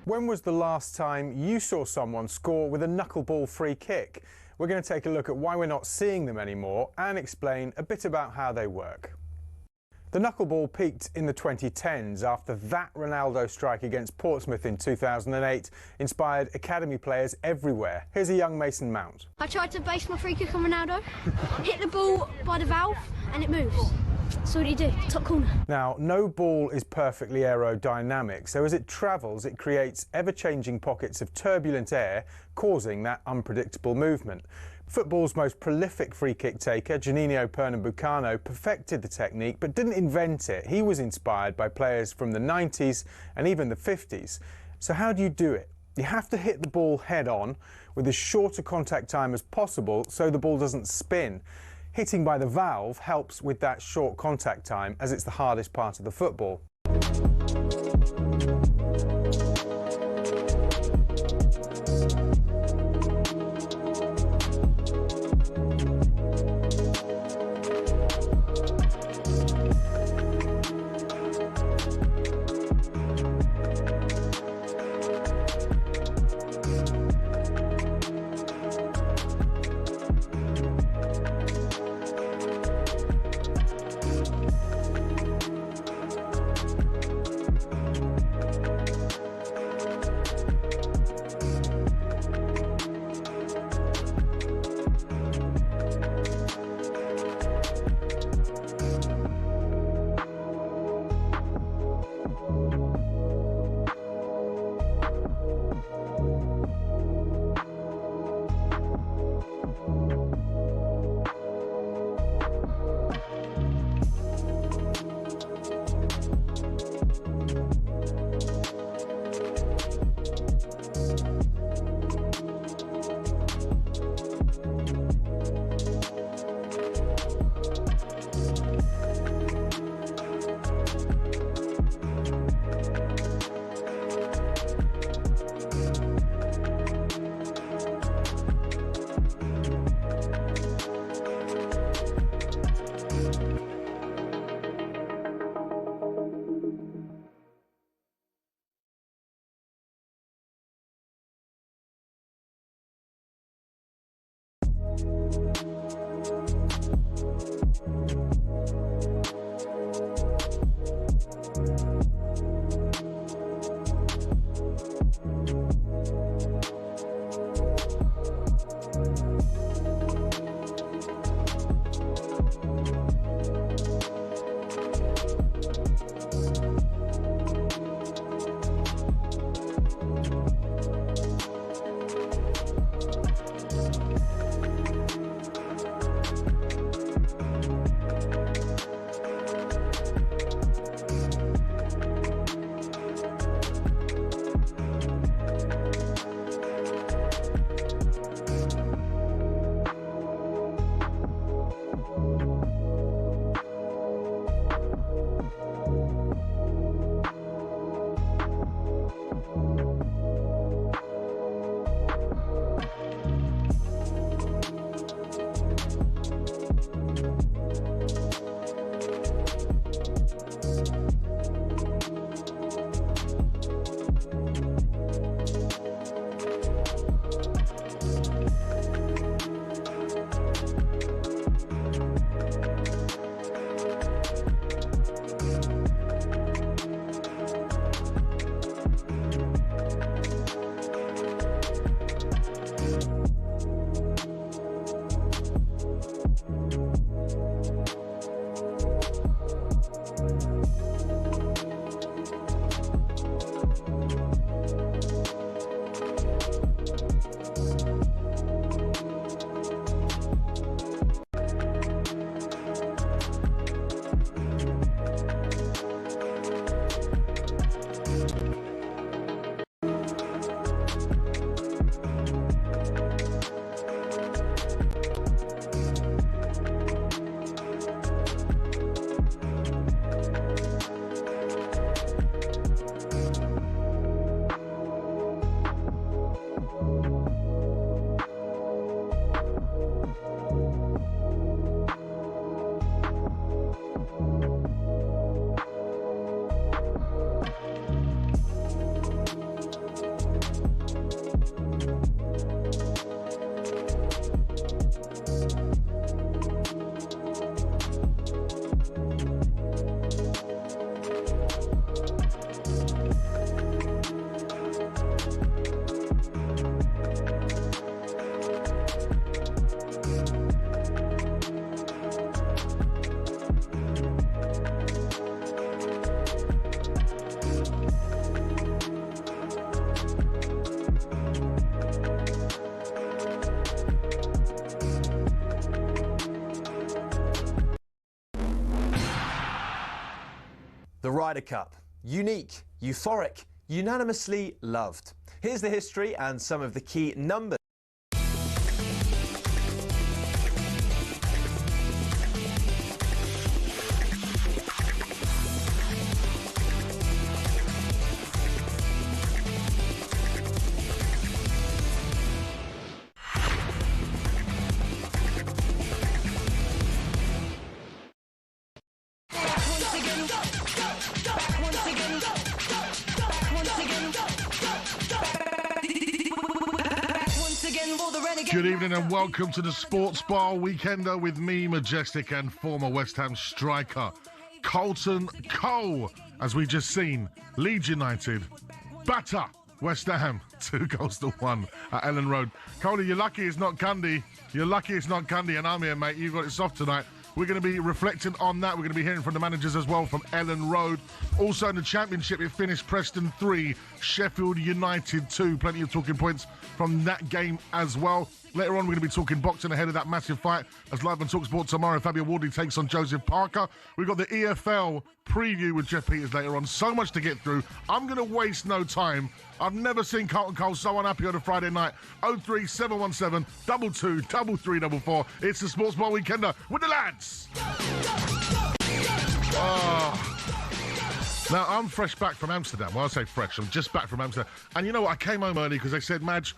When was the last time you saw someone score with a knuckleball free kick? We're going to take a look at why we're not seeing them anymore and explain a bit about how they work. The knuckleball peaked in the 2010s after that Ronaldo strike against Portsmouth in 2008 inspired academy players everywhere. Here's a young Mason Mount. I tried to base my free kick on Ronaldo, hit the ball by the valve and it moves. So what do you do? Top corner. Now, no ball is perfectly aerodynamic, so as it travels it creates ever-changing pockets of turbulent air, causing that unpredictable movement. Football's most prolific free-kick taker, Juninho Pernambucano, perfected the technique but didn't invent it. He was inspired by players from the 90s and even the 50s. So how do you do it? You have to hit the ball head-on with as short a contact time as possible so the ball doesn't spin. Hitting by the valve helps with that short contact time, as it's the hardest part of the football. The Ryder Cup. Unique, euphoric, unanimously loved. Here's the history and some of the key numbers. Good evening and welcome to the Sports Bar Weekender with me, Majestic, and former West Ham striker Carlton Cole. As we just seen, Leeds United batter West Ham 2-1 at Ellen Road. Coley, you're lucky it's not Cundy. You're lucky it's not Cundy, and I'm here, mate. You've got it soft tonight. We're going to be reflecting on that. We're going to be hearing from the managers as well from Ellen Road. Also in the Championship, it finished Preston 3, Sheffield United 2. Plenty of talking points from that game as well. Later on, we're going to be talking boxing ahead of that massive fight as live on talkSPORT tomorrow. Fabio Wardley takes on Joseph Parker. We've got the EFL preview with Jeff Peters later on. So much to get through. I'm going to waste no time. I've never seen Carlton Cole so unhappy on a Friday night. 03717 22 3344. It's the Sports Bar Weekender with the lads. Now, I'm fresh back from Amsterdam. Well, I say fresh. I'm just back from Amsterdam. And you know what? I came home early because they said, Madge,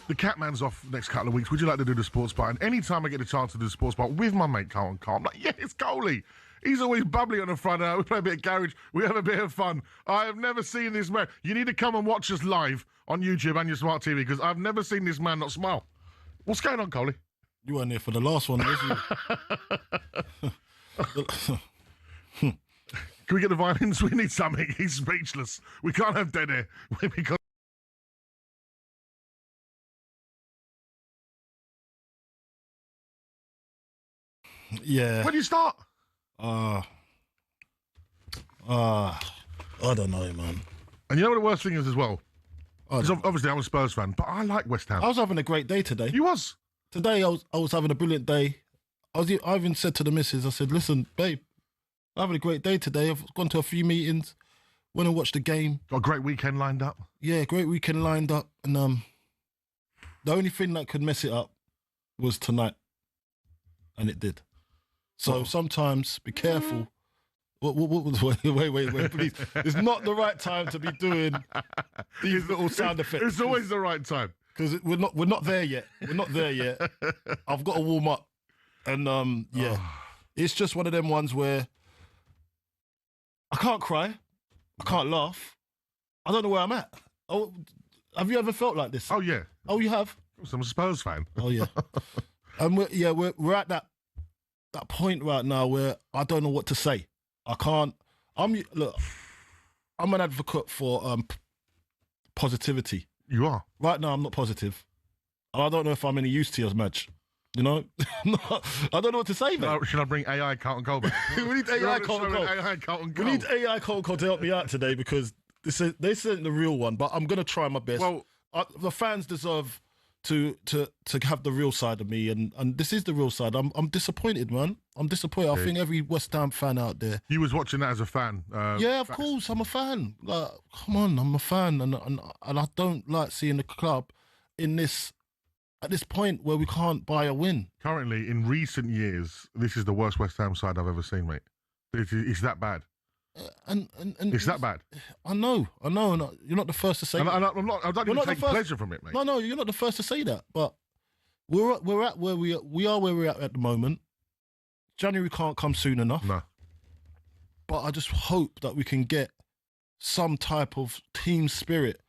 the Catman's off next couple of weeks. Would you like to do the Sports Bar? And any time I get a chance to do the Sports Bar with my mate Carlton Cole, I'm like, yeah, it's Coley. He's always bubbly on a Friday night. We play a bit of garage. We have a bit of fun. I have never seen this man. You need to come and watch us live on YouTube and your smart TV because I've never seen this man not smile. What's going on, Coley? You weren't there for the last one, was you? Can we get the violins? We need something. He's speechless. We can't have dead air. Because yeah. when do you start? I don't know, man. And you know what the worst thing is as well? I Because obviously I'm a Spurs fan, but I like West Ham. was having a great day today. You was? Today I was having a brilliant day. I even said to the missus, I said, listen, babe, I'm having a great day today. I've gone to a few meetings, went and watched the game. Got a great weekend lined up. Yeah, great weekend lined up. And the only thing that could mess it up was tonight. And it did. So sometimes be careful. Wait, please. It's not the right time to be doing these little sound effects. It's always the right time. Because we're not there yet. We're not there yet. I've got to warm up. And it's just one of them ones where I can't cry. I can't laugh. I don't know where I'm at. Oh, have you ever felt like this? Oh, yeah. Oh, you have? I'm a Spurs fan. Oh, yeah. And we're at that point right now where I don't know what to say. I can't. I'm an advocate for positivity. You are. Right now, I'm not positive. And I don't know if I'm any use to you, Madge. You know? I don't know what to say, man. Should I bring AI Carlton Cole back? We need AI Carlton Cole. AI Carlton Cole. We need AI Carlton Cole to help me out today because this isn't the real one, but I'm going to try my best. Well, the fans deserve to have the real side of me, and this is the real side. I'm disappointed, man. I'm disappointed. I think every West Ham fan out there. You was watching that as a fan. Yeah, of course, I'm a fan. Like, come on, I'm a fan, and I don't like seeing the club at this point where we can't buy a win. Currently, in recent years, this is the worst West Ham side I've ever seen, mate. It's that bad. And it's that bad. I know. And you're not the first to say that. I don't even take pleasure from it, mate. No, you're not the first to say that. But we're at where we are where we're at the moment. January can't come soon enough. No. But I just hope that we can get some type of team spirit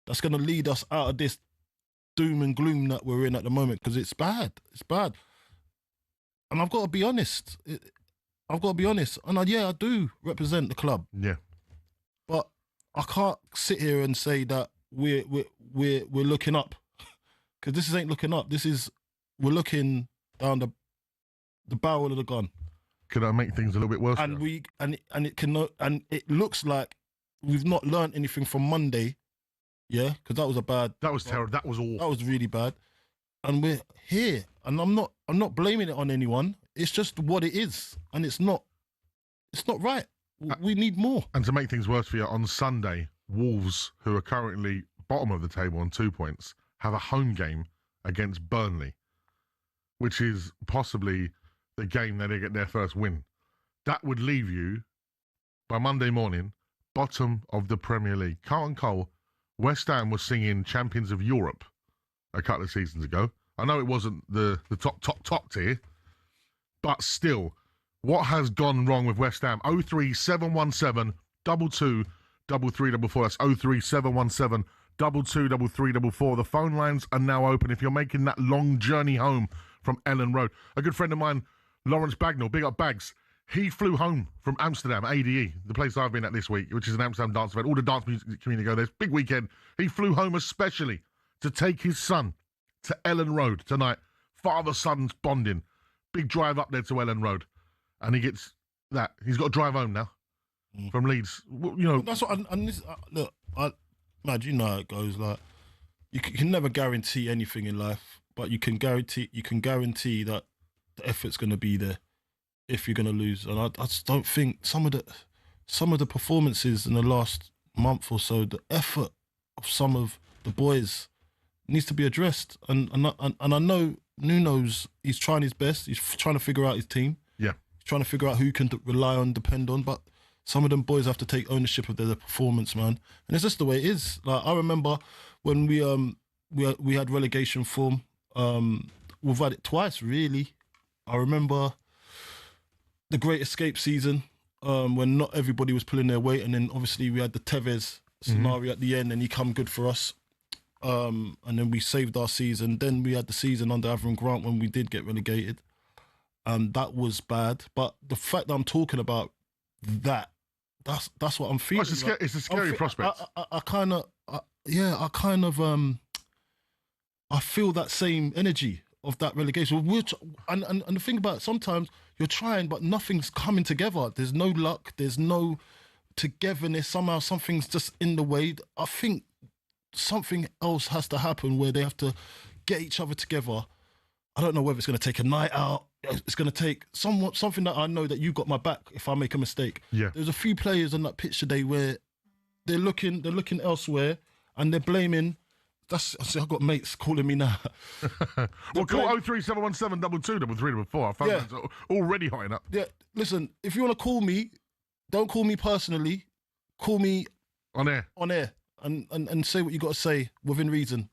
that's going to lead us out of this doom and gloom that we're in at the moment, because it's bad. It's bad. And I've got to be honest. And I do represent the club. Yeah. But I can't sit here and say that we're looking up, because this ain't looking up. We're looking down the barrel of the gun. Could I make things a little bit worse? And it looks like we've not learned anything from Monday. Yeah, because that was That was terrible. That was awful. That was really bad. And we're here, and I'm not blaming it on anyone. It's just what it is, and it's not right. We need more. And to make things worse for you, on Sunday, Wolves, who are currently bottom of the table on 2 points, have a home game against Burnley, which is possibly the game that they get their first win. That would leave you, by Monday morning, bottom of the Premier League. Carlton Cole, West Ham was singing Champions of Europe a couple of seasons ago. I know it wasn't the top tier, but still, what has gone wrong with West Ham? 03717 22 3344. That's 03717 22 3344. The phone lines are now open if you're making that long journey home from Ellen Road. A good friend of mine, Lawrence Bagnall, big up Bags, he flew home from Amsterdam, ADE, the place I've been at this week, which is an Amsterdam dance event. All the dance music community go there. It's a big weekend. He flew home especially to take his son to Ellen Road tonight. Father-son's bonding. Big drive up there to Ellen Road. And he gets that. He's got to drive home now from Leeds. You know. That's what, and this, look, Mad, you know how it goes. Like, you can never guarantee anything in life, but you can guarantee that the effort's going to be there if you're going to lose. And I just don't think some of the performances in the last month or so, the effort of some of the boys needs to be addressed. And I know Nuno's, he's trying his best. He's trying to figure out his team. Yeah. He's trying to figure out who he can rely on, depend on. But some of them boys have to take ownership of their performance, man. And it's just the way it is. Like, I remember when we had relegation form. We've had it twice, really. I remember the Great Escape season when not everybody was pulling their weight, and then obviously we had the Tevez scenario at the end, and he come good for us. and then we saved our season. Then we had the season under Avram Grant when we did get relegated, and that was bad. But the fact that I'm talking about that's what I'm feeling. It's a scary prospect. I feel that same energy of that relegation. And the thing about it, sometimes you're trying, but nothing's coming together. There's no luck. There's no togetherness. Somehow something's just in the way. I think something else has to happen where they have to get each other together. I don't know whether it's going to take a night out. It's going to take something that I know that you got my back if I make a mistake. Yeah. There's a few players on that pitch today where they're looking elsewhere and they're blaming. I've got mates calling me now. Well, call 03717 223344. Our phone lines are already hotting up. Yeah, listen, if you want to call me, don't call me personally. Call me on air. And say what you got to say within reason.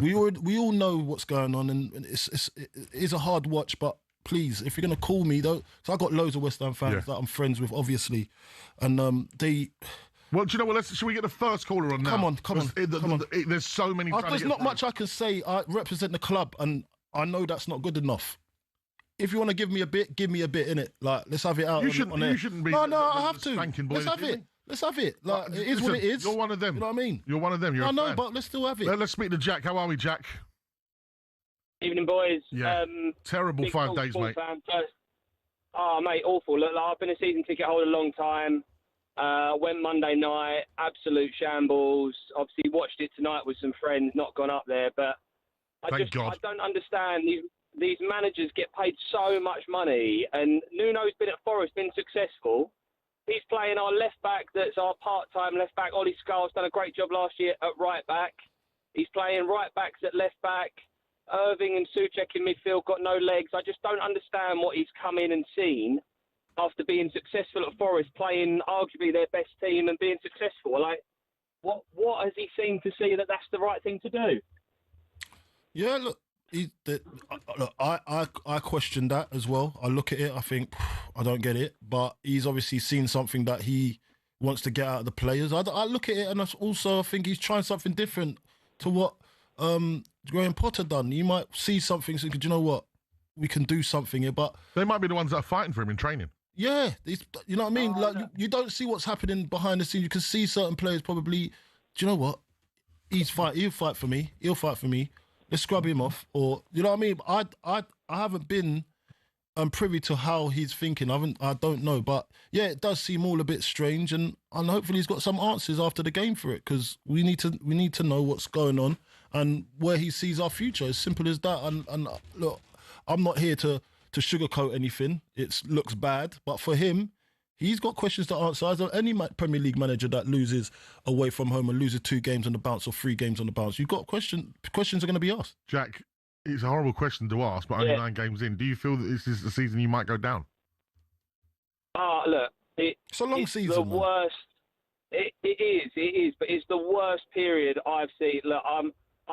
we all know what's going on, and it is a hard watch. But please, if you're going to call me, though, so I got loads of West Ham fans that I'm friends with, obviously, and they. Well, do you know what? Should we get the first caller on now? Come on. There's so many. There's not much I can say. I represent the club, and I know that's not good enough. If you want to give me a bit, innit? Like, let's have it out. You shouldn't be. No, I have to. Let's have it. Let's have it. Like, it is what it is. You're one of them. You know what I mean? You're one of them. You're a fan. But let's still have it. Let's speak to Jack. How are we, Jack? Evening, boys. Yeah. Terrible 5 days, mate. Oh, mate, awful. Look, I've been a season ticket holder a long time. Went Monday night, absolute shambles. Obviously, watched it tonight with some friends. Not gone up there, but I don't understand. These managers get paid so much money, and Nuno's been at Forest, been successful. He's playing our left back, that's our part-time left back. Ollie Scarl's done a great job last year at right back. He's playing right backs at left back. Irving and Souček in midfield got no legs. I just don't understand what he's come in and seen after being successful at Forest, playing arguably their best team and being successful. Like, what has he seen to see that that's the right thing to do? Yeah, look, I question that as well. I look at it, I think, I don't get it, but he's obviously seen something that he wants to get out of the players. I look at it and I also think he's trying something different to what Graham Potter done. You might see something, so do you know what? We can do something here, but they might be the ones that are fighting for him in training. Yeah, you know what I mean? You don't see what's happening behind the scenes. You can see certain players probably, do you know what? He'll fight for me. Let's scrub him off. Or, you know what I mean? I haven't been privy to how he's thinking. I don't know. But yeah, it does seem all a bit strange, and hopefully he's got some answers after the game for it, because we need to know what's going on and where he sees our future. As simple as that. And look, I'm not here to sugarcoat anything. It looks bad, but for him, he's got questions to answer. As any Premier League manager that loses away from home and loses 2 games on the bounce or 3 games on the bounce, you've got questions are going to be asked. Jack, it's a horrible question to ask, but only 9 games in. Do you feel that this is the season you might go down? Look, it's a long season. The worst. It is, but it's the worst period I've seen. Look, I'm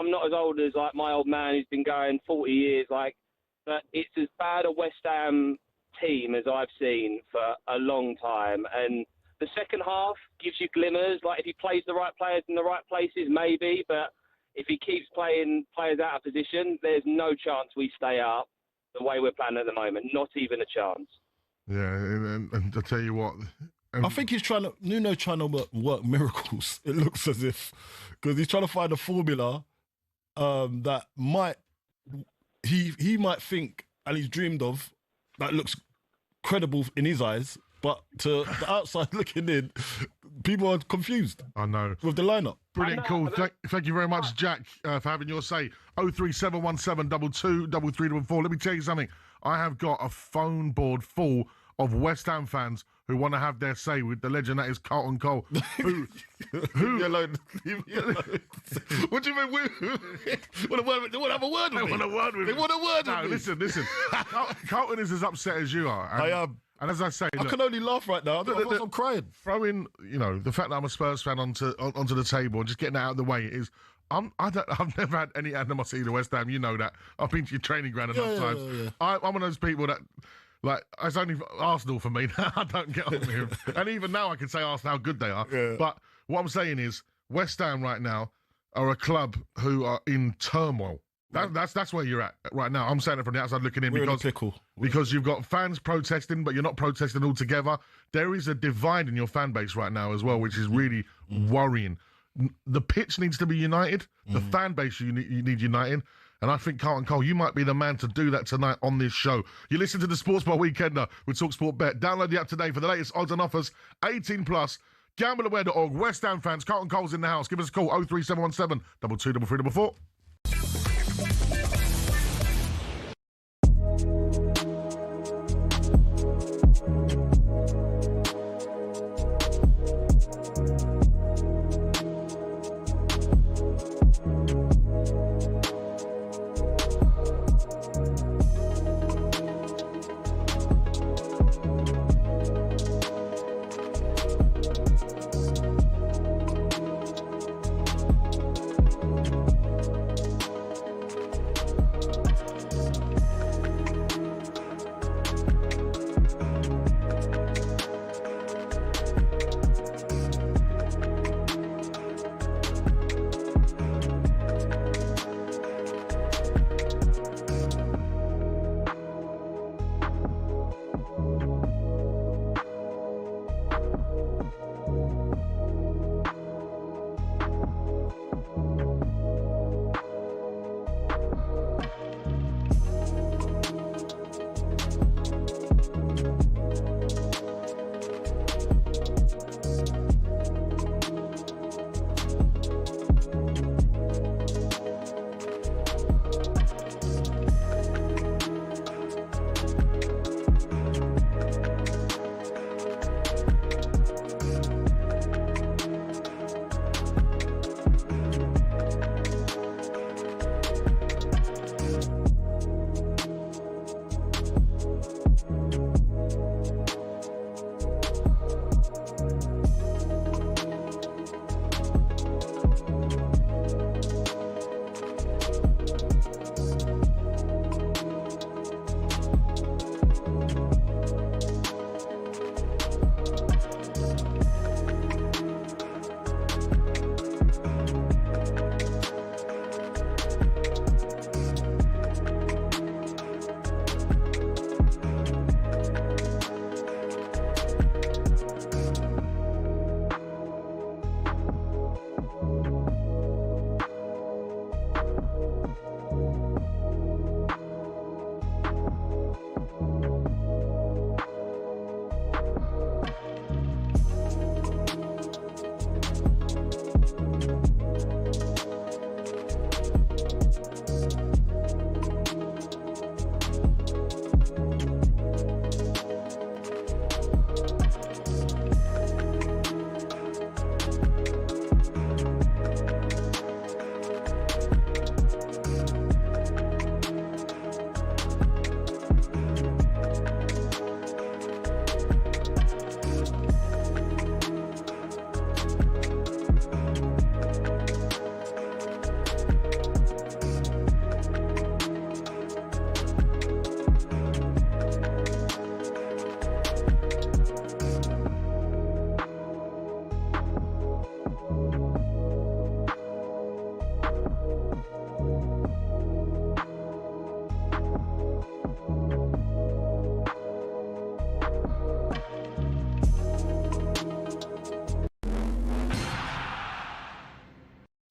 not as old as like my old man who's been going 40 years, but it's as bad a West Ham team as I've seen for a long time. And the second half gives you glimmers. Like, if he plays the right players in the right places, maybe. But if he keeps playing players out of position, there's no chance we stay up the way we're playing at the moment. Not even a chance. Yeah, and I tell you what, I think Nuno's trying to work miracles. It looks as if, because he's trying to find a formula that he might think and he's dreamed of that looks credible in his eyes, but to the outside looking in, people are confused. I know. With the lineup. Brilliant call. Thank you very much, Jack, for having your say. 03717 223344. Let me tell you something. I have got a phone board full of West Ham fans who want to have their say with the legend that is Carlton Cole. Leave me alone. What do you mean? They want to have a word with me. They want a word with me. They want a word with me. Listen. Carlton is as upset as you are. I am. And as I say, I can only laugh right now. I'm crying. Throwing, the fact that I'm a Spurs fan onto the table and just getting that out of the way is. I've never had any animosity to West Ham. You know that. I've been to your training ground enough times. Yeah. I'm one of those people that, it's only Arsenal for me. I don't get on with him. And even now I can say Arsenal how good they are. Yeah. But what I'm saying is, West Ham right now, are a club who are in turmoil. That's where you're at right now. I'm saying it from the outside looking in We're in a because pickle. because you've got fans protesting, but you're not protesting all together. There is a divide in your fan base right now as well, which is really worrying. The pitch needs to be united. The fan base you need united. And I think, Carlton Cole, you might be the man to do that tonight on this show. You listen to the Sports Bar Weekender with talkSPORT Bet. Download the app today for the latest odds and offers. 18 plus. GambleAware.org. West Ham fans. Carlton Cole's in the house. Give us a call. 03717 223344.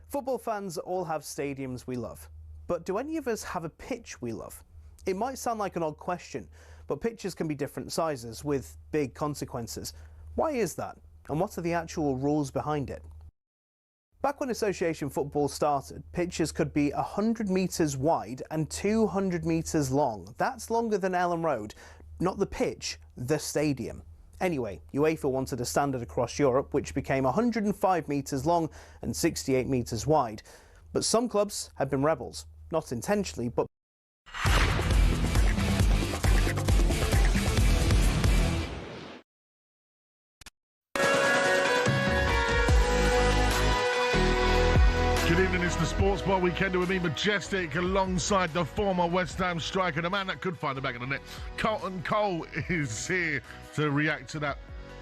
Football fans all have stadiums we love, but do any of us have a pitch we love? It might sound like an odd question, but pitches can be different sizes with big consequences. Why is that? And what are the actual rules behind it? Back when association football started, pitches could be 100 metres wide and 200 metres long. That's longer than Ellen Road. Not the pitch, the stadium. Anyway, UEFA wanted a standard across Europe, which became 105 metres long and 68 metres wide. But some clubs had been rebels. Not intentionally, but Good evening, it's the Sports Bar Weekender with me, Majestic, alongside the former West Ham striker, the man that could find the back of the net. Carlton Cole is here to react to that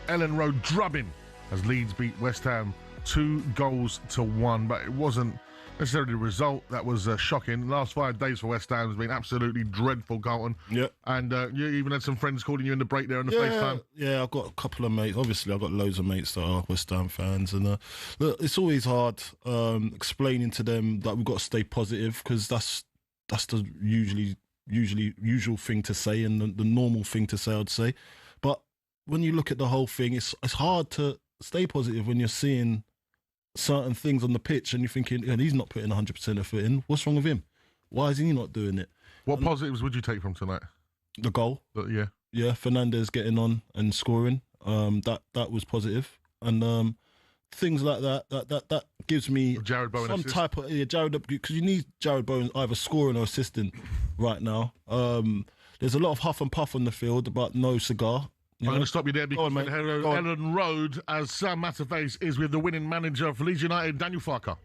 Ellen Road drubbing as Leeds beat West Ham 2-1. But it wasn't necessarily the result that was shocking. Last 5 days for West Ham has been absolutely dreadful, Carlton. Yeah. And you even had some friends calling you in the break there on the FaceTime. Yeah, I've got a couple of mates. Obviously, I've got loads of mates that are West Ham fans. And look, it's always hard explaining to them that we've got to stay positive, because that's the usual thing to say, and the normal thing to say, I'd say. But when you look at the whole thing, it's hard to stay positive when you're seeing certain things on the pitch and you're thinking, he's not putting 100% effort in. What's wrong with him? Why is he not doing it? What positives would you take from tonight? The goal. Yeah, Fernandes getting on and scoring. That was positive. And things like that gives me Jared Bowen some assist. type of Jared, because you need Jared Bowen either scoring or assisting right now. There's a lot of huff and puff on the field, but no cigar. I'm going to stop you there because mate. Ellen Road, as Sam Matterface is with the winning manager for Leeds United, Daniel Farker.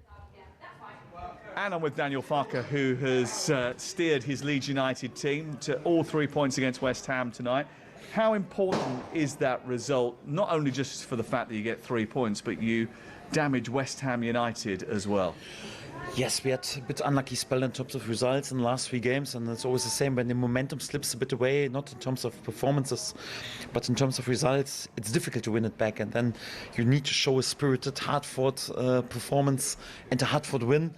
And I'm with Daniel Farker, who has steered his Leeds United team to all 3 points against West Ham tonight. How important is that result, not only just for the fact that you get 3 points, but you damage West Ham United as well? Yes, we had a bit unlucky spell in terms of results in the last 3 games, and it's always the same when the momentum slips a bit away, not in terms of performances, but in terms of results. It's difficult to win it back, and then you need to show a spirited, hard-fought performance and a hard-fought win.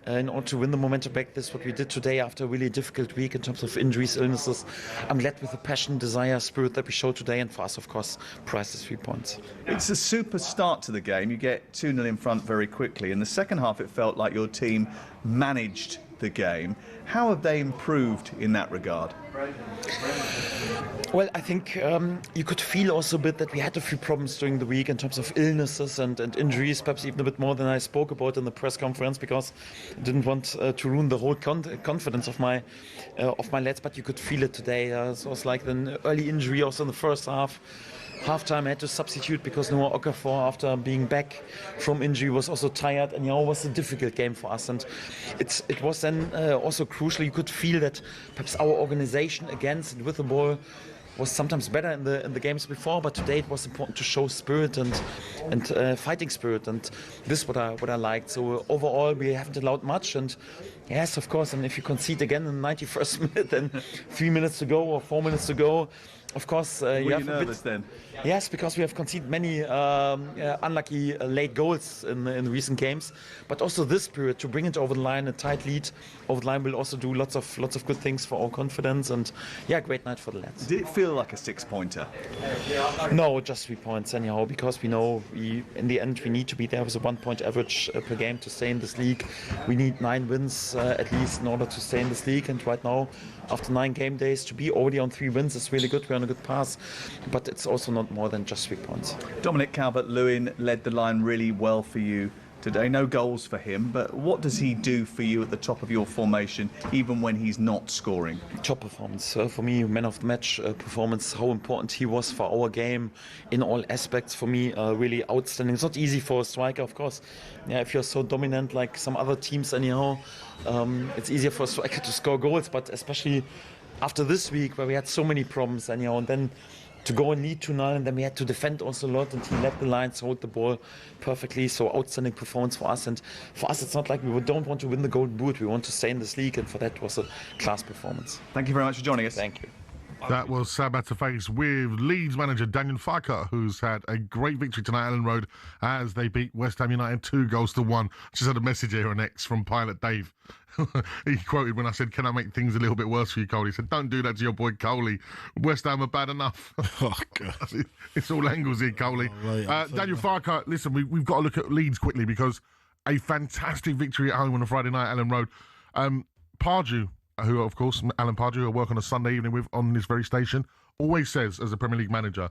In order to win the momentum back. This is what we did today after a really difficult week in terms of injuries, illnesses. I'm glad with the passion, desire, spirit that we showed today, and for us, of course, prize is 3 points. It's a super start to the game. You get 2-0 in front very quickly. In the second half, it felt like your team managed the game. How have they improved in that regard? Well, I think you could feel also a bit that we had a few problems during the week in terms of illnesses and injuries, perhaps even a bit more than I spoke about in the press conference, because I didn't want to ruin the whole confidence of my lads. But you could feel it today. So it was like an early injury also in the first half. Half-time I had to substitute because Noah Okafor, after being back from injury, was also tired, and it was a difficult game for us. And it was then also crucial. You could feel that perhaps our organization against and with the ball was sometimes better in the games before, but today it was important to show spirit and fighting spirit, and this is what I liked. So overall, we haven't allowed much, and yes, of course, and if you concede again in the 91st minute, then 3 minutes to go or 4 minutes to go, of course, you have nervous then? Yes, because we have conceded many unlucky late goals in recent games, but also this period to bring it over the line, a tight lead over the line will also do lots of good things for our confidence, and great night for the lads. Did it feel like a 6-pointer? No, just 3 points anyhow, because we know in the end we need to be there with a 1 point average per game to stay in this league. We need 9 wins at least in order to stay in this league, and right now, after 9 game days, to be already on 3 wins is really good. We're on a good path, but it's also not more than just 3 points. Dominic Calvert-Lewin led the line really well for you today. No goals for him, but what does he do for you at the top of your formation, even when he's not scoring? Top performance. For me, man of the match performance, how important he was for our game in all aspects. For me, really outstanding. It's not easy for a striker, of course. If you're so dominant like some other teams anyhow, it's easier for a striker to score goals, but especially after this week where we had so many problems anyhow, and then to go and lead 2-0, and then we had to defend also a lot, and he led the lines, hold the ball perfectly. So outstanding performance for us, and for us it's not like we don't want to win the Golden Boot, we want to stay in this league, and for that was a class performance. Thank you very much for joining us. Thank you. That was Sam Matterface with Leeds manager Daniel Farker, who's had a great victory tonight at Ellen Road as they beat West Ham United 2-1. Just had a message here on X from Pilot Dave. He quoted when I said, "Can I make things a little bit worse for you, Coley?" He said, "Don't do that to your boy Coley. West Ham are bad enough." Oh, God. It's all angles here, Coley. Daniel Farker, listen, we've got to look at Leeds quickly, because a fantastic victory at home on a Friday night at Ellen Road. Pardew, who, of course, Alan Pardew, who I work on a Sunday evening with on this very station, always says, as a Premier League manager,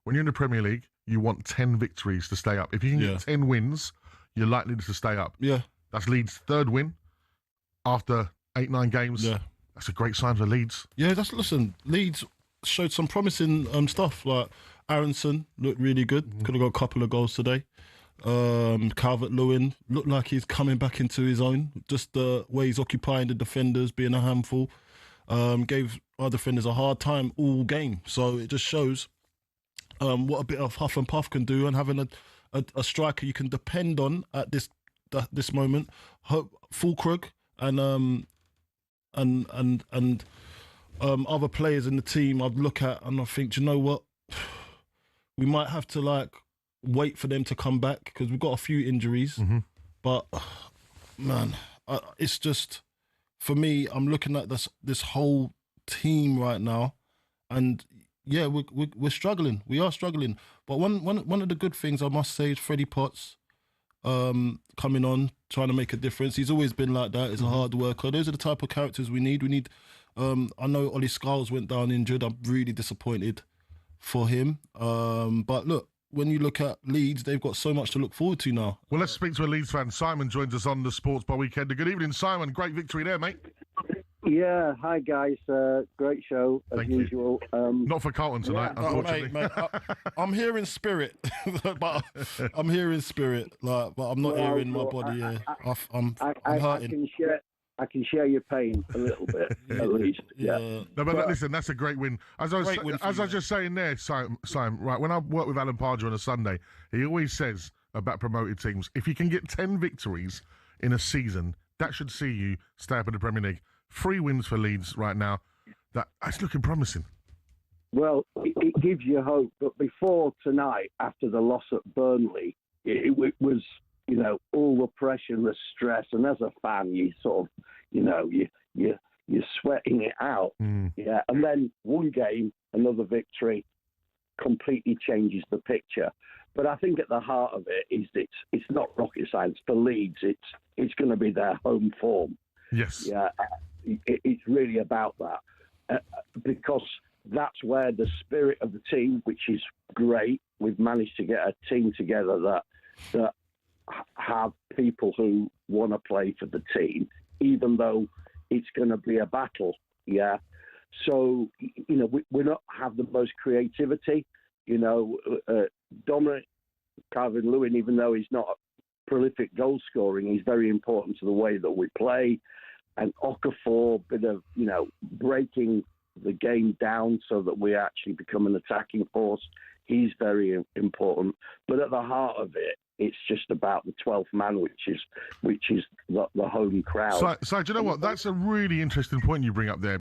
when you're in the Premier League, you want 10 victories to stay up. If you can get 10 wins, you're likely to stay up. Yeah. That's Leeds' 3rd win after 8-9 games. Yeah. That's a great sign for Leeds. Yeah, listen, Leeds showed some promising stuff. Like Aronson looked really good. Could have got a couple of goals today. Calvert-Lewin looked like he's coming back into his own. Just the way he's occupying the defenders, being a handful, gave our defenders a hard time all game. So it just shows what a bit of huff and puff can do, and having a striker you can depend on at this moment. Fulkrug and other players in the team, I'd look at and I think, do you know what? We might have to like wait for them to come back because we've got a few injuries. But man, it's just, for me, I'm looking at this whole team right now, and yeah, we're struggling. We are struggling. But one of the good things I must say is Freddie Potts coming on, trying to make a difference. He's always been like that. He's a hard worker. Those are the type of characters we need. I know Ollie Scholes went down injured. I'm really disappointed for him. But look, when you look at Leeds, they've got so much to look forward to now. Well, let's speak to a Leeds fan. Simon joins us on the Sports Bar Weekend. Good evening, Simon. Great victory there, mate. Yeah, hi guys. Great show as usual. Not for Carlton tonight, unfortunately. Mate, I'm here in spirit, but I'm here in spirit. Like, but I'm not here in my body. I'm hurting. I can share your pain a little bit, at least. Yeah. No, but listen, that's a great win. As I was just saying there, Simon, right, when I work with Alan Pardew on a Sunday, he always says about promoted teams, if you can get 10 victories in a season, that should see you stay up in the Premier League. 3 wins for Leeds right now. That's looking promising. Well, it gives you hope. But before tonight, after the loss at Burnley, it was, you know, all the pressure and the stress. And as a fan, you sort of, you know, you're sweating it out. Yeah. And then one game, another victory, completely changes the picture. But I think at the heart of it is it's not rocket science. For Leeds, it's going to be their home form. Yes. Yeah. It's really about that because that's where the spirit of the team, which is great. We've managed to get a team together that have people who want to play for the team, even though it's going to be a battle. Yeah. So, you know, we not have the most creativity. You know, Dominic Calvert-Lewin, even though he's not a prolific goal scoring, he's very important to the way that we play. And Okafor, bit of, you know, breaking the game down so that we actually become an attacking force. He's very important. But at the heart of it, it's just about the 12th man, which is the home crowd. So do you know what? That's a really interesting point you bring up there.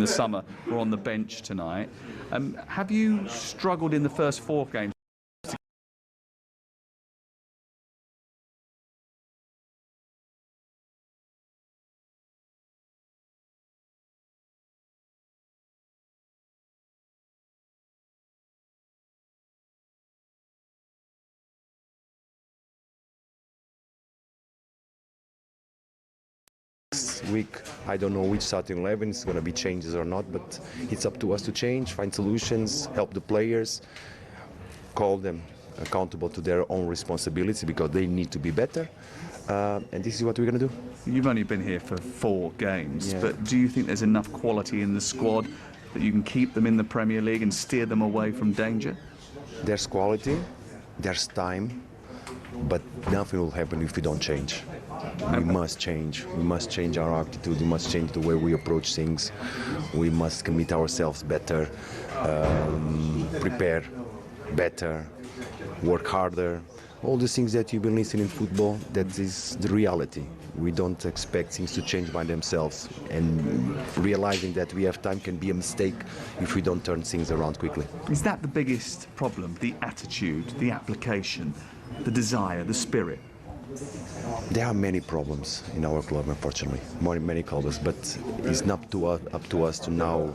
the summer were on the bench tonight. Have you struggled in the first 4 games? Week, I don't know which starting 11 is going to be changes or not, but it's up to us to change, find solutions, help the players, call them accountable to their own responsibility because they need to be better, and this is what we're going to do. You've only been here for 4 games, but do you think there's enough quality in the squad that you can keep them in the Premier League and steer them away from danger? There's quality, there's time, but nothing will happen if we don't change. We must change. We must change our attitude. We must change the way we approach things. We must commit ourselves better, prepare better, work harder. All the things that you've been listening in football, that is the reality. We don't expect things to change by themselves, and realizing that we have time can be a mistake if we don't turn things around quickly. Is that the biggest problem? The attitude, the application, the desire, the spirit? There are many problems in our club, unfortunately, many clubs, but it's not up to us to now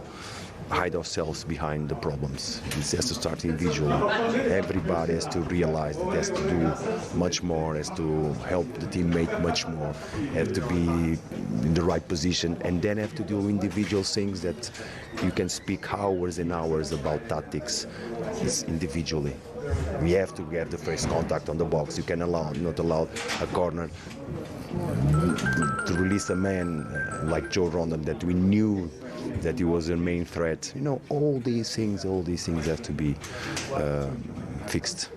hide ourselves behind the problems. It has to start individually. Everybody has to realize that has to do much more, has to help the teammate much more, have to be in the right position, and then have to do individual things that you can speak hours and hours about tactics individually. We have to get the first contact on the box. You can not allow a corner to release a man like Joe Rondon that we knew that he was a main threat. You know, all these things have to be fixed.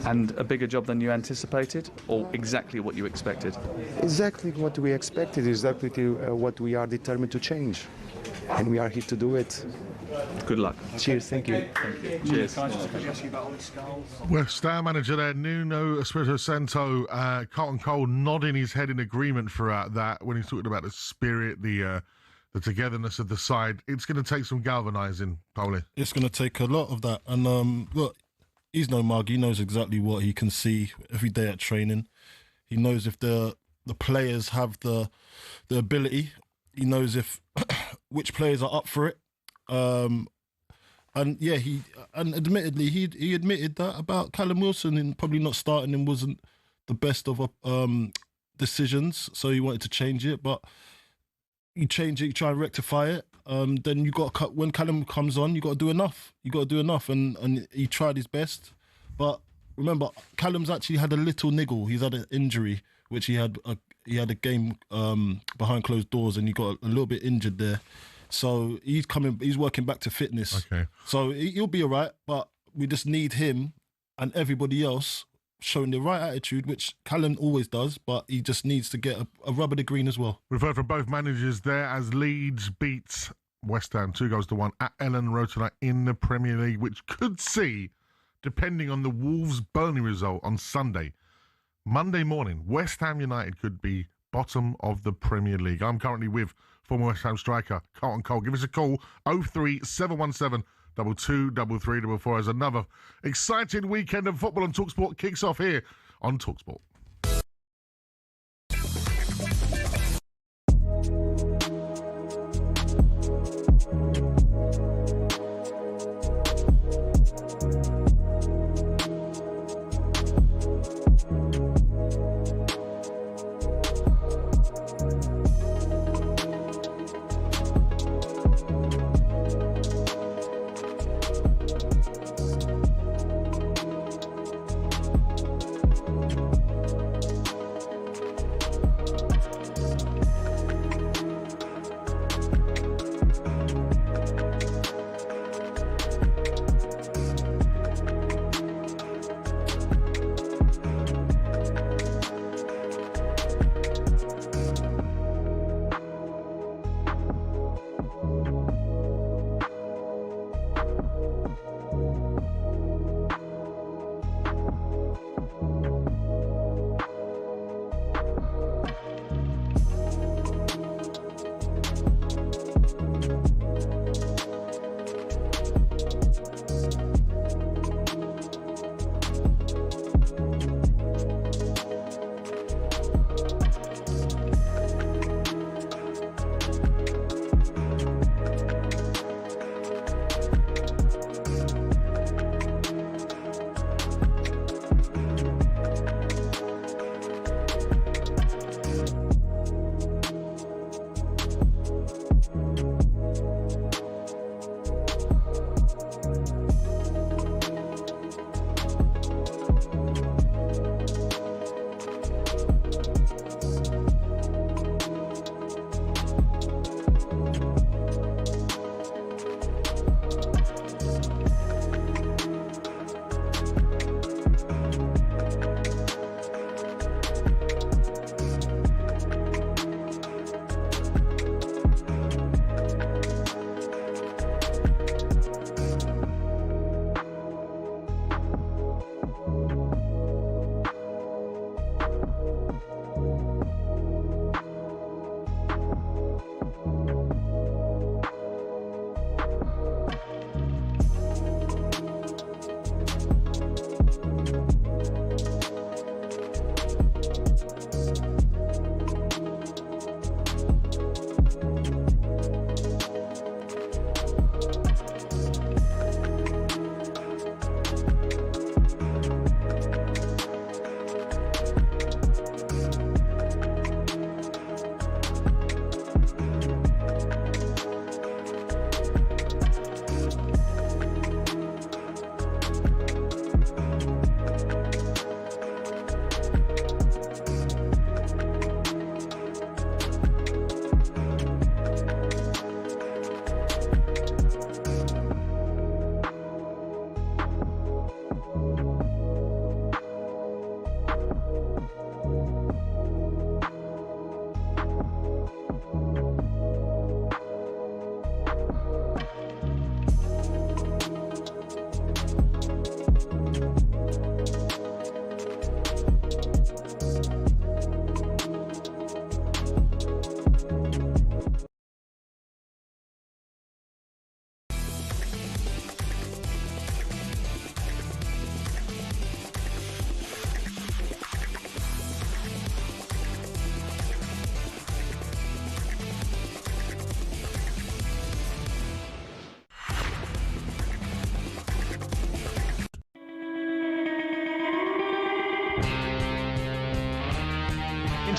And a bigger job than you anticipated, or exactly what you expected? Exactly what we expected, exactly what we are determined to change. And we are here to do it. Good luck. Cheers, thank you. Cheers. West Ham manager there, Nuno Espirito Santo, Carlton Cole nodding his head in agreement throughout that when he's talking about the spirit, the togetherness of the side. It's going to take some galvanising, Paulie. It's going to take a lot of that. And look, he's no mug. He knows exactly what he can see every day at training. He knows if the players have the ability. He knows if which players are up for it. And yeah, admittedly he admitted that about Callum Wilson and probably not starting him wasn't the best of decisions. So he wanted to change it, but you change it, you try and rectify it. Then you got when Callum comes on, you got to do enough. You got to do enough, and he tried his best. But remember, Callum's actually had a little niggle. He's had an injury, which he had a game behind closed doors, and he got a little bit injured there. So he's working back to fitness. Okay. So he'll be all right, but we just need him and everybody else showing the right attitude, which Callum always does, but he just needs to get a rub of the green as well. We've heard from both managers there as Leeds beats West Ham 2-1 at Ellen Road tonight in the Premier League, which could see, depending on the Wolves-Burnley result on Sunday, Monday morning, West Ham United could be bottom of the Premier League. I'm currently with former West Ham striker Carlton Cole. Give us a call, 03717 223344 as another exciting weekend of football on talkSPORT kicks off here on talkSPORT.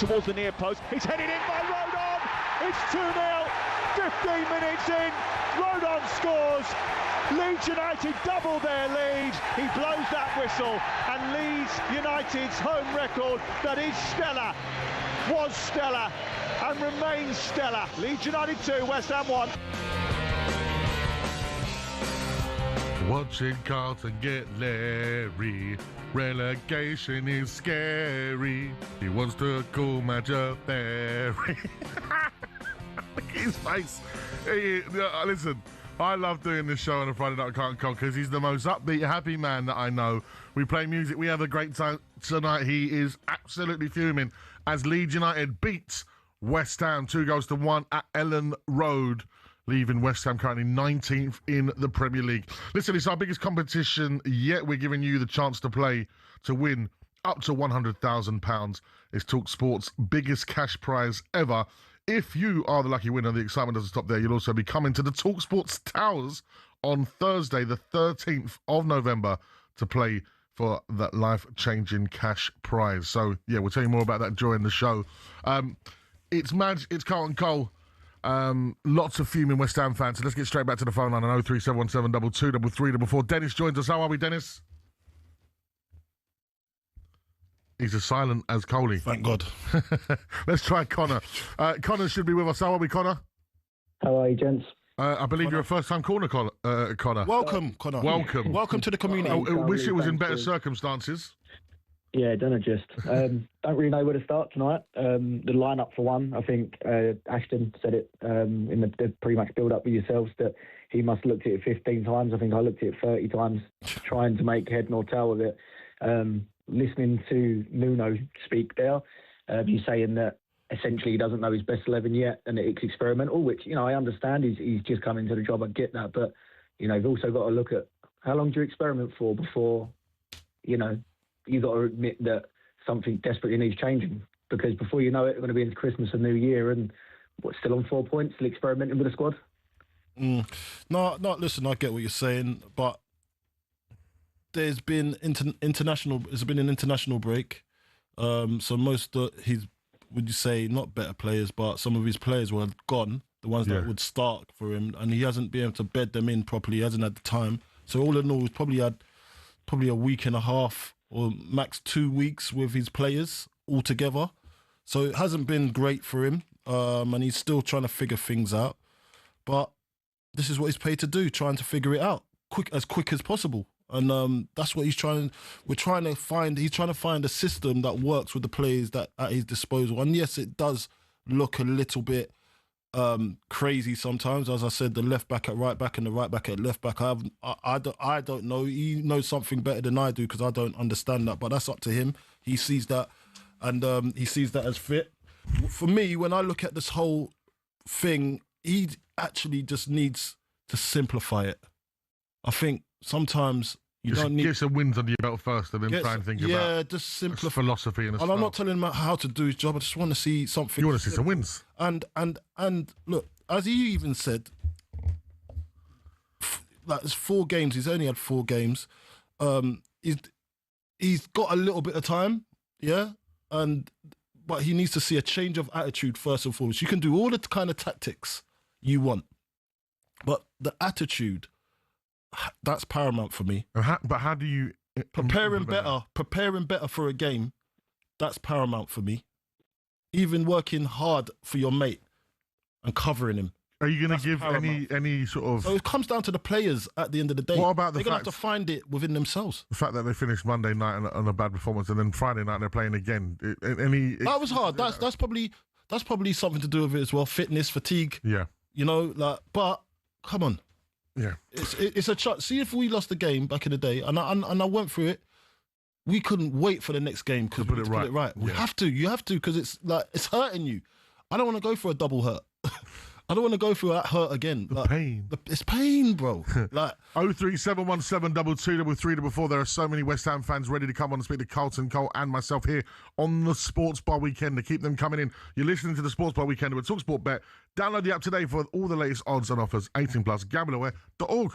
towards the near post. It's headed in by Rodon. It's 2-0. 15 minutes in. Rodon scores. Leeds United double their lead. He blows that whistle, and Leeds United's home record that is stellar, was stellar, and remains stellar. Leeds United 2, West Ham 1. Watching Carlton get Larry. Relegation is scary. He wants to call Majestic. Look at his face. Listen, I love doing this show on a Friday night at Carlton Cole because he's the most upbeat, happy man that I know. We play music, we have a great time tonight. He is absolutely fuming as Leeds United beats West Ham 2-1 at Ellen Road, leaving West Ham currently 19th in the Premier League. Listen, it's our biggest competition yet. We're giving you the chance to play to win up to £100,000. It's talkSPORT's biggest cash prize ever. If you are the lucky winner, the excitement doesn't stop there. You'll also be coming to the talkSPORT Towers on Thursday, the 13th of November, to play for that life-changing cash prize. So, yeah, we'll tell you more about that during the show. It's Madge, it's Carlton Cole. Lots of fuming West Ham fans. So let's get straight back to the phone line on 03717 223344. Dennis joins us. How are we, Dennis? He's as silent as Coley. Thank God. Let's try Connor. Connor should be with us. How are we, Connor? How are you, gents? I believe you're a first-time caller, Connor. Welcome, Connor. Welcome. Welcome to the community. I wish it was in better circumstances. Yeah, don't adjust. Don't really know where to start tonight. The lineup for one, I think Ashton said it in the pre-match build-up with yourselves that he must have looked at it 15 times. I think I looked at it 30 times, trying to make head nor tail of it. Listening to Nuno speak there, you saying that essentially he doesn't know his best 11 yet and it's experimental, which, you know, I understand. He's just come into the job. I get that. But, you know, you've also got to look at how long do you experiment for before, you know, you've got to admit that something desperately needs changing, because before you know it, we're going to be into Christmas and New Year and still on 4 points, still experimenting with the squad. No, listen, I get what you're saying, but there's been an international break. So most of his, would you say, not better players, but some of his players were gone, the ones that would start for him, and he hasn't been able to bed them in properly. He hasn't had the time. So all in all, he's probably had a week and a half or max 2 weeks with his players all together. So it hasn't been great for him, and he's still trying to figure things out. But this is what he's paid to do, trying to figure it out as quick as possible. And that's what he's trying. He's trying to find a system that works with the players that at his disposal. And yes, it does look a little bit crazy sometimes. As I said, the left back at right back and the right back at left back. I don't know. He knows something better than I do because I don't understand that. But that's up to him. He sees that, and he sees that as fit. For me, when I look at this whole thing, he actually just needs to simplify it. I think sometimes you don't need... Get some wins under your belt first and then try and think about just simplify philosophy and I'm not telling him how to do his job. I just want to see something. You want to see some wins. And look, as he even said, like, there's 4 games. He's only had 4 games. He's got a little bit of time, but he needs to see a change of attitude first and foremost. You can do all the kind of tactics you want, but the attitude, that's paramount for me. But how do you preparing better for a game? That's paramount for me. Even working hard for your mate and covering him. Are you going to give any sort of? So it comes down to the players at the end of the day. What about they're going to have to find it within themselves? The fact that they finished Monday night on a bad performance and then Friday night they're playing again. That was hard. That's probably something to do with it as well. Fitness, fatigue. Yeah. You know, but come on. Yeah, it's a chance. See, if we lost the game back in the day, and I went through it, we couldn't wait for the next game because we had to put it right. We have to. You have to, because it's hurting you. I don't want to go for a double hurt. I don't want to go through that hurt again. Pain. It's pain, bro. 03717 223344. There are so many West Ham fans ready to come on and speak to Carlton Cole and myself here on the Sports Bar Weekend to keep them coming in. You're listening to the Sports Bar Weekend with talkSPORT Bet. Download the app today for all the latest odds and offers. 18+, gamblingaware.org.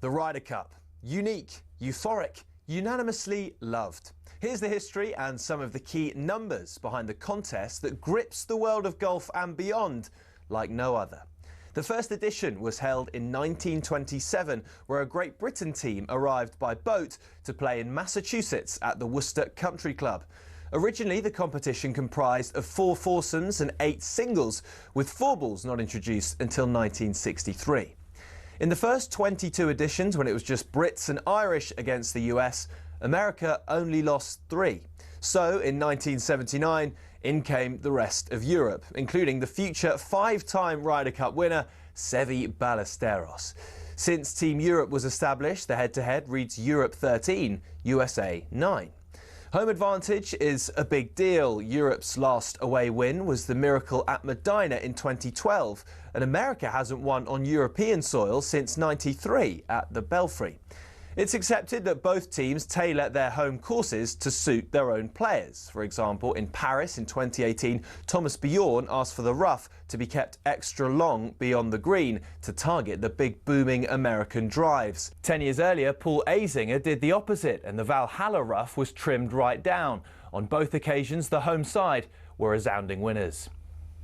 The Ryder Cup. Unique, euphoric, unanimously loved. Here's the history and some of the key numbers behind the contest that grips the world of golf and beyond like no other. The first edition was held in 1927, where a Great Britain team arrived by boat to play in Massachusetts at the Worcester Country Club. Originally, the competition comprised of 4 foursomes and 8 singles, with 4 balls not introduced until 1963. In the first 22 editions, when it was just Brits and Irish against the US, America only lost 3. So, in 1979, in came the rest of Europe, including the future 5-time Ryder Cup winner, Seve Ballesteros. Since Team Europe was established, the head-to-head reads Europe 13, USA 9. Home advantage is a big deal. Europe's last away win was the miracle at Medina in 2012, and America hasn't won on European soil since '93 at the Belfry. It's accepted that both teams tailor their home courses to suit their own players. For example, in Paris in 2018, Thomas Bjorn asked for the rough to be kept extra long beyond the green to target the big booming American drives. 10 years earlier, Paul Azinger did the opposite, and the Valhalla rough was trimmed right down. On both occasions, the home side were resounding winners.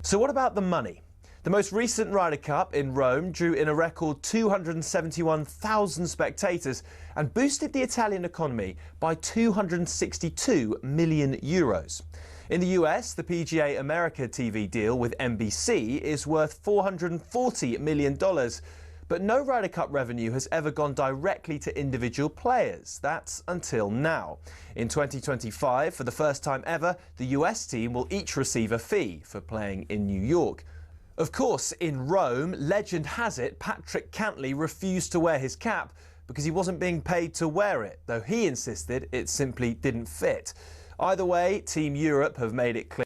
So what about the money? The most recent Ryder Cup in Rome drew in a record 271,000 spectators and boosted the Italian economy by €262 million. In the US, the PGA America TV deal with NBC is worth $440 million. But no Ryder Cup revenue has ever gone directly to individual players. That's until now. In 2025, for the first time ever, the US team will each receive a fee for playing in New York. Of course, in Rome, legend has it Patrick Cantley refused to wear his cap because he wasn't being paid to wear it, though he insisted it simply didn't fit. Either way, Team Europe have made it clear.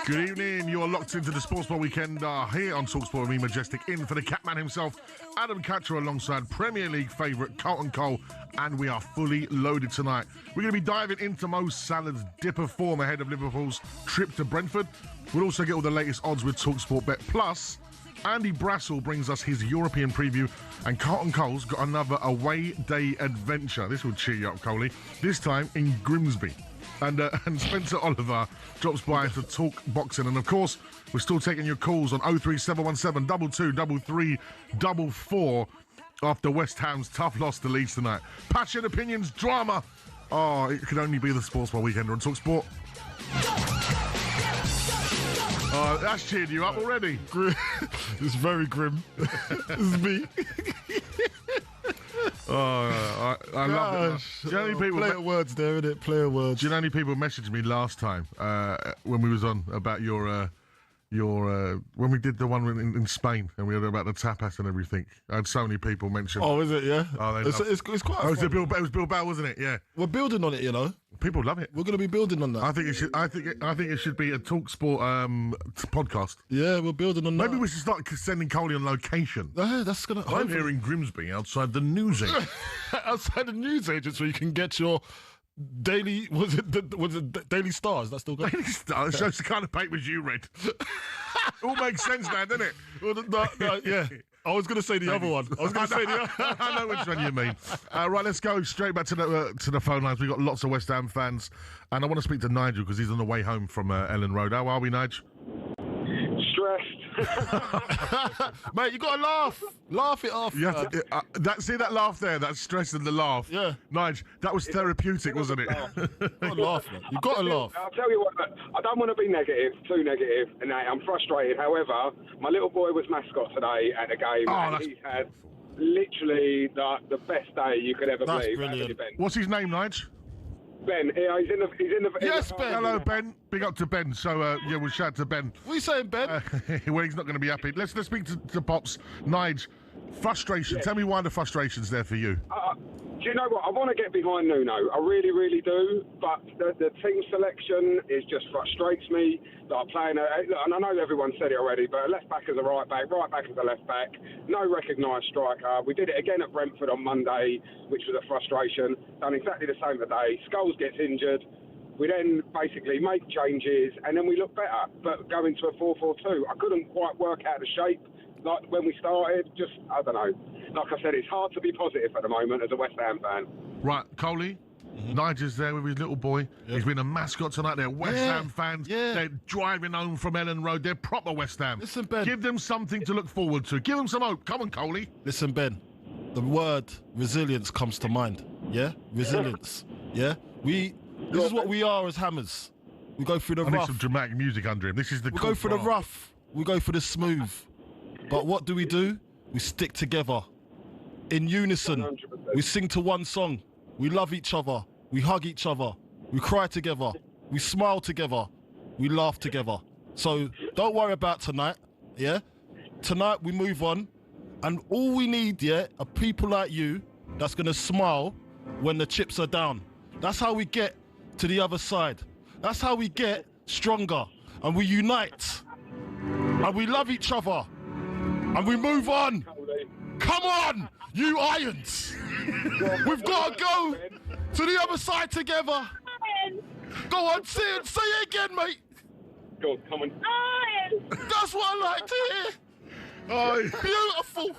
Good evening, you are locked into the Sports Bar Weekend here on talkSPORT with me, Majestic, in for the Catman himself, Adam Catcher, alongside Premier League favourite Carlton Cole, and we are fully loaded tonight. We're going to be diving into Mo Salah's dipper form ahead of Liverpool's trip to Brentford. We'll also get all the latest odds with talkSPORT Bet Plus. Andy Brassel brings us his European preview, and Carlton Cole's got another away day adventure. This will cheer you up, Coley. This time in Grimsby. And Spencer Oliver drops by to talk boxing. And, of course, we're still taking your calls on 03717 223344 after West Ham's tough loss to Leeds tonight. Passion, opinions, drama. Oh, it could only be the Sports Bar Weekender on talkSPORT. That's cheered you up already. It's very grim. This is me. I love it. Do you know how many people play of words there, innit? Play of words. Do you know how many people messaged me last time when we was on about your when we did the one in Spain and we had about the tapas and everything? I had so many people mention. Oh, is it? Yeah. Oh, it's quite. Oh, it was Bilbao, wasn't it? Yeah. We're building on it, you know. People love it. We're going to be building on that. I think it should. I think it should be a talkSPORT podcast. Yeah, we're building on that. Maybe we should start sending Coley on location. That's gonna. I'm here in Grimsby, outside the newsagent. Outside the newsagents, where you can get your daily. Was it Daily Stars? That's still going. Daily Stars. Shows the kind of papers you read. All makes sense now, doesn't it? Well, no, yeah. I was going to say the other one. I know which one you mean. Right, let's go straight back to the phone lines. We've got lots of West Ham fans, and I want to speak to Nigel because he's on the way home from Ellen Road. How are we, Nigel? Stressed. Mate, you got to laugh. Laugh it off. You have to, see that laugh there? That stress and the laugh. Yeah. Nigel, that was therapeutic, wasn't it? You got to laugh, man. You got to laugh. I'll tell you what, I don't want to be too negative, and I'm frustrated. However, my little boy was mascot today at a game, and he had literally the best day you could ever believe. Brilliant. What's his name, Nigel? Ben, yeah, he's in the. Yes, Ben. Hello, Ben. Big up to Ben. So, yeah, we'll shout to Ben. What are you saying, Ben? Well, he's not going to be happy. Let's speak to Pops. Nige, frustration. Yeah. Tell me why the frustration's there for you. Do you know what? I want to get behind Nuno. I really, really do. But the team selection just frustrates me. Like playing, and I know everyone said it already, but a left back as a right back as a left back, no recognised striker. We did it again at Brentford on Monday, which was a frustration. Done exactly the same today. Scholes gets injured. We then basically make changes, and then we look better. But going to a 4-4-2, I couldn't quite work out the shape. Like when we started, I don't know. Like I said, it's hard to be positive at the moment as a West Ham fan. Right, Coley, Nigel's there with his little boy. Yep. He's been a mascot tonight. They're West Ham fans. Yeah. They're driving home from Ellen Road. They're proper West Ham. Listen, Ben. Give them something to look forward to. Give them some hope. Come on, Coley. Listen, Ben. The word resilience comes to mind. Yeah? Resilience. Yeah? This is what we are as Hammers. We go through the rough. I need some dramatic music under him. This is the We go through the rough. We go through the smooth. But what do? We stick together. In unison. 100%. We sing to one song. We love each other. We hug each other. We cry together. We smile together. We laugh together. So don't worry about tonight, yeah? Tonight we move on. And all we need, yeah, are people like you that's going to smile when the chips are down. That's how we get to the other side. That's how we get stronger. And we unite. And we love each other. And we move on. Come on, you Irons. We've got to go to the other side together. Go on, say it again, mate. Go on, come on. That's what I like to hear. Oh, beautiful.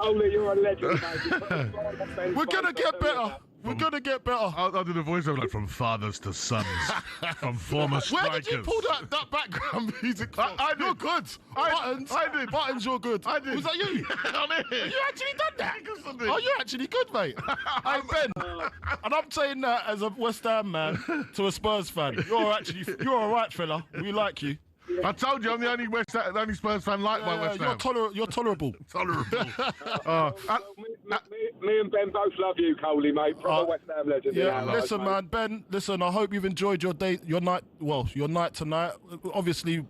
Coley, you're a legend, mate. We're going to get better. We're going to get better. I'll do the voiceover like from fathers to sons, from former strikers. Where did you pull that background music from? I did. You're good. Buttons. I did. Buttons, you're good. I did. Was that you? I'm here. You actually done that? Oh, you're actually good, mate. I'm Ben. And I'm saying that as a West Ham man to a Spurs fan. You're all right, fella. We like you. I told you I'm the only Spurs fan like my West Ham. You're tolerable. Tolerable. Me and Ben both love you, Coley, mate. Proper West Ham legend. Yeah, listen, man, Ben. Listen, I hope you've enjoyed your night tonight. Obviously,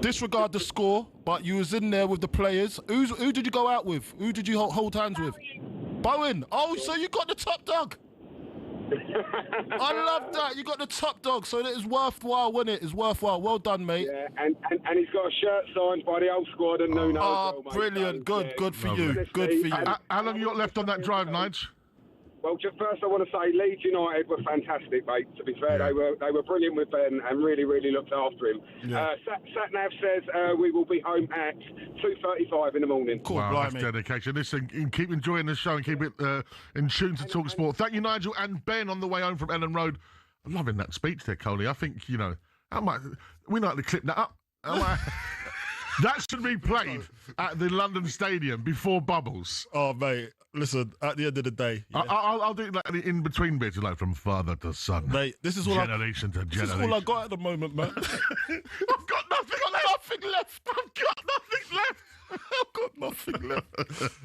disregard the score, but you was in there with the players. Who did you go out with? Who did you hold hands with? Bowen. Oh, so you got the top dog. I love that. You got the top dog, so it is worthwhile, wasn't it? It's worthwhile. Well done, mate. Yeah, and he's got a shirt signed by the old squad and Nuno. Oh, brilliant. So, good for you. Good for you. How long you got left on that drive, Nige? Well, just first I want to say Leeds United were fantastic, mate. To be fair, they were brilliant with Ben and really, really looked after him. Yeah. Satnav says we will be home at 2:35 in the morning. Cool, wow, that's dedication. Listen, keep enjoying the show and keep it in tune to talkSPORT. Thank you, Nigel and Ben, on the way home from Ellen Road. I'm loving that speech there, Coley. I think, we like to clip that up. That should be played at the London Stadium before Bubbles. Oh, mate. Listen, at the end of the day... Yeah. I'll do like the in-between bits, like from father to son. Mate, this is all generation to generation. This is all I got at the moment, man. I've got nothing left. I've got nothing left.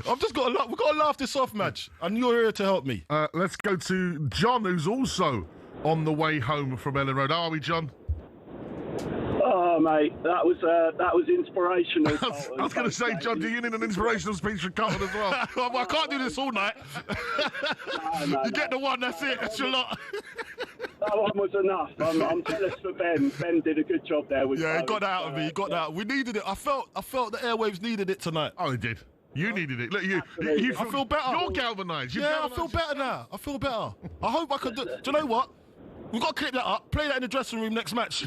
I've just got to... We've got to laugh this off, Madge. And you're here to help me. Let's go to John, who's also on the way home from Ellen Road. How are we, John? Oh, mate, that was inspirational. I was going to say, John, do you need an inspirational speech from Carlton as well? Well, I can't do this all night. You get the one, that's it. That's your lot. That one was enough. I'm jealous for Ben. Ben did a good job there. Yeah, he got that out of me. He got that out. We needed it. I felt the airwaves needed it tonight. Oh, it did. You needed it. Look, I feel better. You're galvanised. I feel better now. I feel better. I hope I can do... Do you know what? We've got to clip that up, play that in the dressing room next match.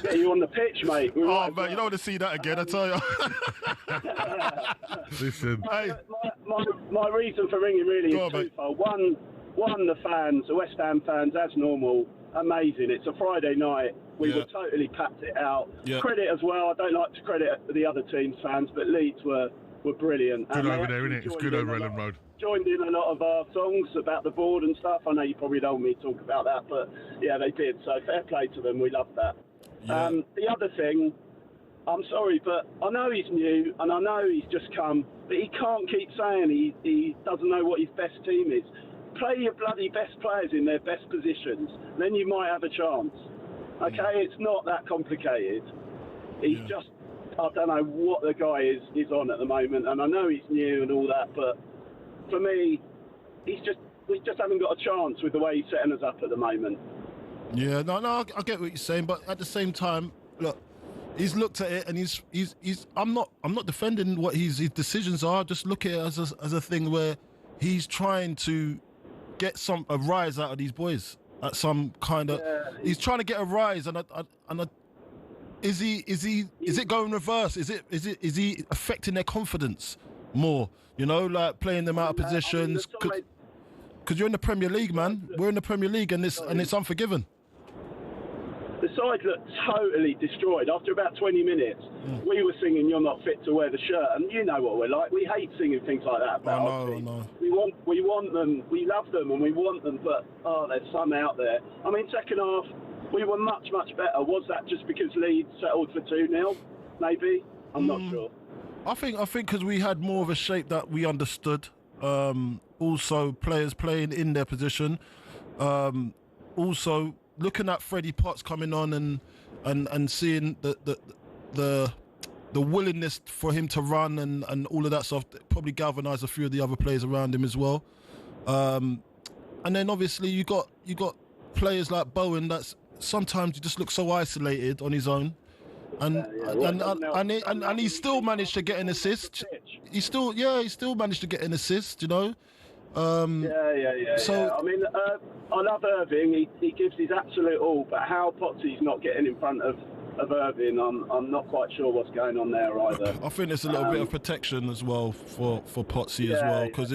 Get you on the pitch, mate. Mate, you don't want to see that again, I tell you. Listen. Hey. My reason for ringing really is twofold. One, the fans, the West Ham fans, as normal, amazing. It's a Friday night. We were totally packed it out. Yeah. Credit as well. I don't like to credit the other team's fans, but Leeds were brilliant. Good over there, isn't it? It's good over Ellen Road. Joined in a lot of our songs about the board and stuff. I know you probably don't want me to talk about that, but yeah, they did. So fair play to them. We love that. Yeah. The other thing, I'm sorry, but I know he's new and I know he's just come, but he can't keep saying he doesn't know what his best team is. play your bloody best players in their best positions, then you might have a chance. Okay, it's not that complicated. He's just, I don't know what the guy is on at the moment, and I know he's new and all that, but for me, we just haven't got a chance with the way he's setting us up at the moment. Yeah, no, I get what you're saying, but at the same time, look, he's looked at it and he's. I'm not defending what his decisions are. Just look at it as a thing where he's trying to get a rise out of these boys at some kind of. He's trying to get a rise, is it going reverse? Is he affecting their confidence more? You know, like playing them out of positions. Because you're in the Premier League, man. We're in the Premier League, and it's unforgiving. The side looked totally destroyed. After about 20 minutes, we were singing "You're Not Fit to Wear the Shirt," and you know what we're like. We hate singing things like that. But I know. We want them. We love them, and we want them. But there's some out there. I mean, second half, we were much better. Was that just because Leeds settled for 2-0? Maybe. I'm not sure. I think because we had more of a shape that we understood. Also, players playing in their position. Also, looking at Freddie Potts coming on and seeing the willingness for him to run and all of that stuff probably galvanised a few of the other players around him as well. And then obviously you got players like Bowen that's sometimes he just looks so isolated on his own. And he still managed to get an assist. He still managed to get an assist, you know. So I mean, I love Irving. He gives his absolute all, but how Potsy's not getting in front of Irving, I'm not quite sure what's going on there either. I think there's a little bit of protection as well for Potsy as well, because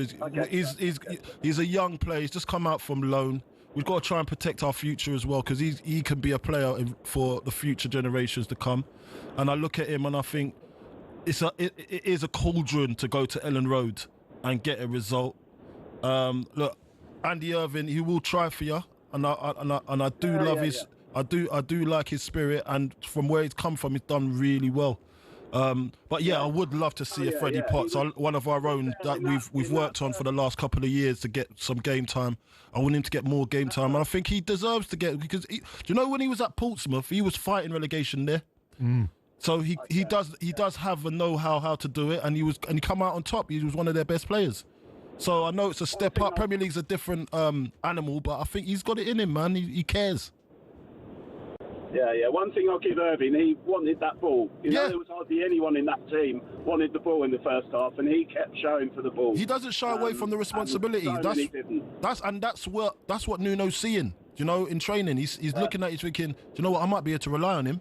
he's a young player. He's just come out from loan. We've got to try and protect our future as well, because he can be a player for the future generations to come. And I look at him and I think it is a cauldron to go to Ellen Road and get a result. Look, Andy Irving, he will try for you, and I do love his. I do like his spirit, and from where he's come from, he's done really well. But I would love to see a Freddie Potts, one of our own that we've worked on for the last couple of years to get some game time. I want him to get more game time, and I think he deserves to get, because do you know when he was at Portsmouth, he was fighting relegation there. So he does have a know-how how to do it, and he come out on top. He was one of their best players. So I know it's a step up. Premier League's a different animal, but I think he's got it in him, man. He cares. Yeah. One thing I'll give Irving, he wanted that ball. You know, there was hardly anyone in that team wanted the ball in the first half, and he kept showing for the ball. He doesn't shy away from the responsibility. That's what Nuno's seeing. You know, in training, he's looking at it thinking, do you know what? I might be able to rely on him.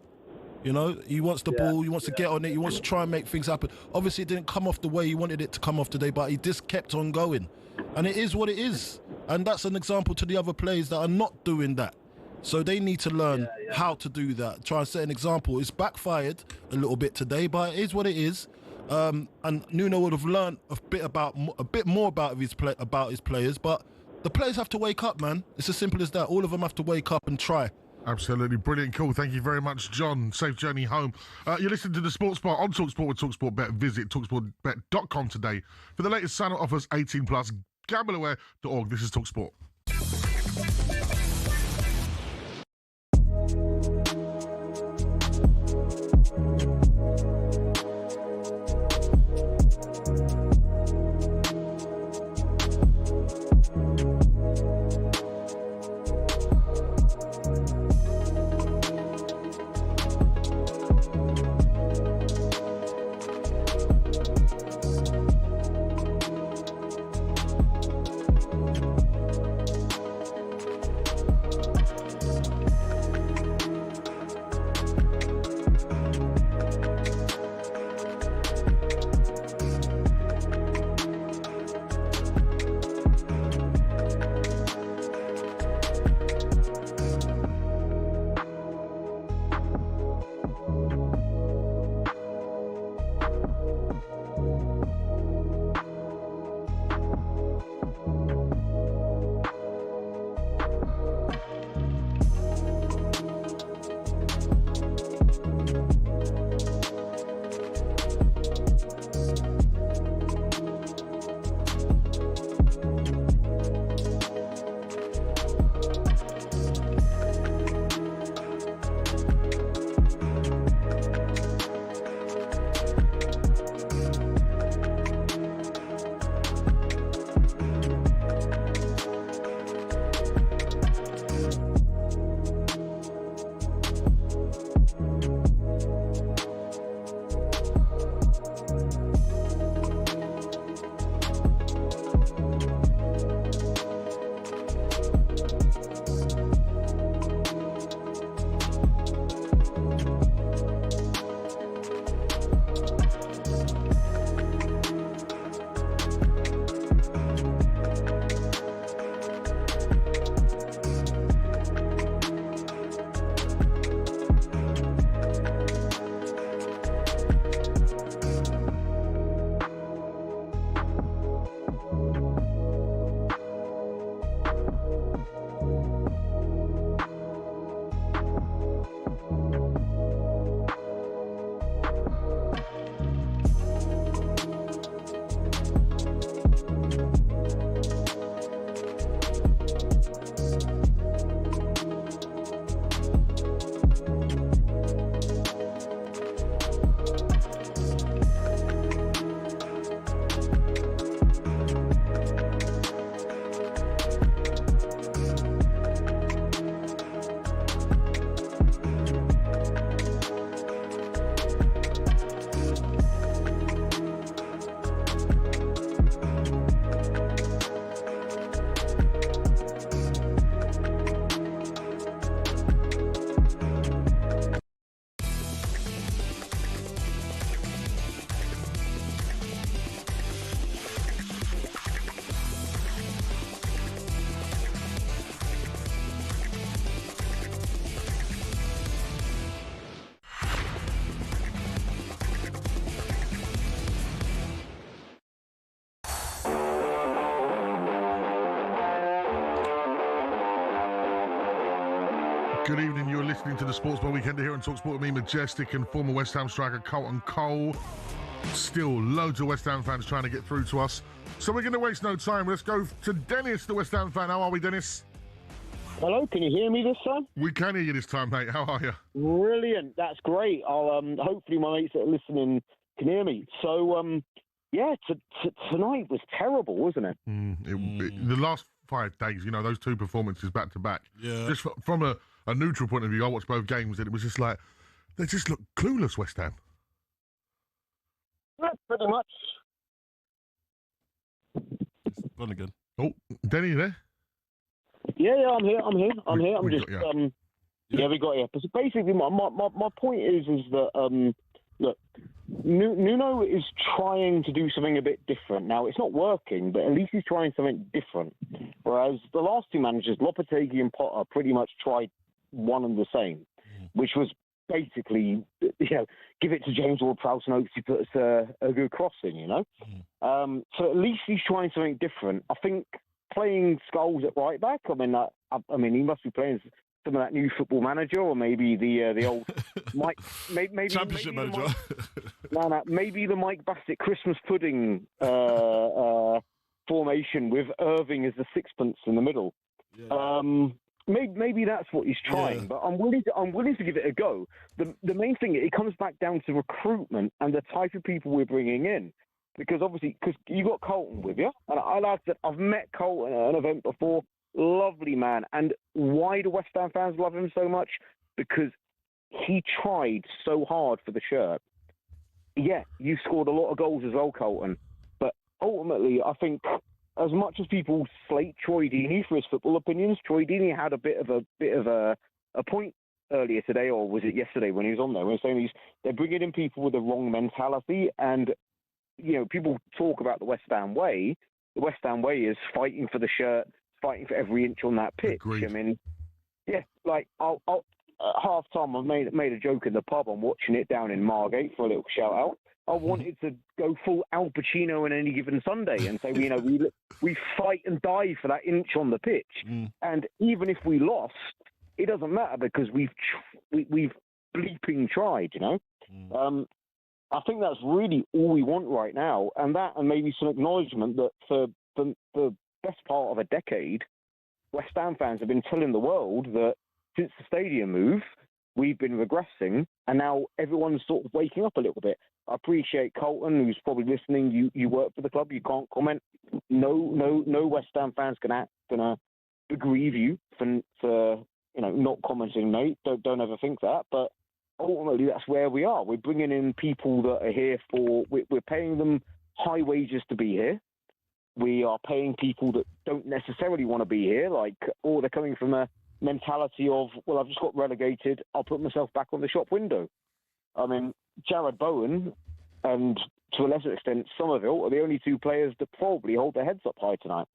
You know, he wants the ball, he wants to get on it, he wants to try and make things happen. Obviously, it didn't come off the way he wanted it to come off today, but he just kept on going. And it is what it is. And that's an example to the other players that are not doing that. So they need to learn how to do that, try and set an example. It's backfired a little bit today, but it is what it is. And Nuno would have learned a bit more about his players, but the players have to wake up, man. It's as simple as that. All of them have to wake up and try. Absolutely brilliant. Cool. Thank you very much, John. Safe journey home. You're listening to the Sports Bar on talkSPORT with talkSPORT Bet. Visit talksportbet.com today for the latest sign-up offers. 18+. Gambleaware.org. This is talkSPORT. Good evening, you're listening to the Sports Bar Weekend here on talkSPORT with me, Majestic, and former West Ham striker Carlton Cole. Still loads of West Ham fans trying to get through to us. So we're going to waste no time. Let's go to Dennis, the West Ham fan. How are we, Dennis? Hello, can you hear me this time? We can hear you this time, mate. How are you? Brilliant, that's great. I'll hopefully my mates that are listening can hear me. So, tonight was terrible, wasn't it? The last 5 days, you know, those 2 performances back to back. Yeah. Just from a neutral point of view, I watched both games and it was just like, they just look clueless, West Ham. Yeah, pretty much. Gone again. Oh, Denny, you there? Yeah, I'm here. I'm just, yeah, we got you. But basically, my point is that, look, Nuno is trying to do something a bit different. Now, it's not working, but at least he's trying something different. Whereas the last 2 managers, Lopetegui and Potter, pretty much tried one and the same, which was basically, give it to James Ward-Prowse and hope he puts a good cross in, you know? So at least he's trying something different. I think playing Scholes at right back, I mean, he must be playing some of that new Football Manager, or maybe the old Mike, maybe Championship manager. Maybe the Mike Bassett Christmas pudding formation with Irving as the sixpence in the middle. Yeah. Maybe that's what he's trying, but I'm willing to give it a go. The main thing, it comes back down to recruitment and the type of people we're bringing in. Because obviously, you got Carlton with you, and I've met Carlton at an event before. Lovely man. And why do West Ham fans love him so much? Because he tried so hard for the shirt. Yeah, you scored a lot of goals as well, Carlton. But ultimately, I think as much as people slate Troy Deeney for his football opinions, Troy Deeney had a bit of a point earlier today, or was it yesterday when he was on there? When he was saying they're bringing in people with the wrong mentality, and people talk about the West Ham way. The West Ham way is fighting for the shirt, fighting for every inch on that pitch. Agreed. I mean, yeah, like I'll at half time I've made a joke in the pub. I'm watching it down in Margate for a little shout out. I wanted to go full Al Pacino on any given Sunday and say, we fight and die for that inch on the pitch. And even if we lost, it doesn't matter because we've bleeping tried, I think that's really all we want right now. And maybe some acknowledgement that for the best part of a decade, West Ham fans have been telling the world that since the stadium move, we've been regressing, and now everyone's sort of waking up a little bit. I appreciate Carlton, who's probably listening. You work for the club. You can't comment. No West Ham fans gonna aggrieve you for not commenting, mate. Don't ever think that. But ultimately, that's where we are. We're bringing in people that are here we're paying them high wages to be here. We are paying people that don't necessarily want to be here, or they're coming from a mentality of, well, I've just got relegated, I'll put myself back on the shop window. I mean, Jared Bowen and, to a lesser extent, Somerville are the only 2 players that probably hold their heads up high tonight.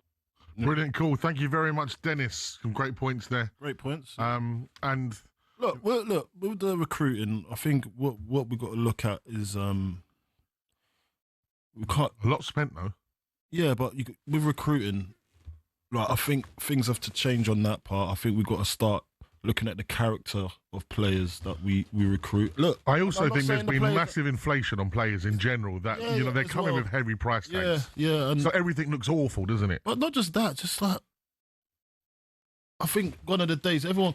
Brilliant, cool. Thank you very much, Dennis. Some great points there. Great points. And look, with the recruiting, I think what we've got to look at is we can't. A lot spent though. Yeah, but with recruiting, I think things have to change on that part. I think we've got to start looking at the character of players that we recruit. Look, I also think there's been massive inflation on players in general. That they're coming with heavy price tags. Yeah, so everything looks awful, doesn't it? But not just that. Just I think gone are the days. Everyone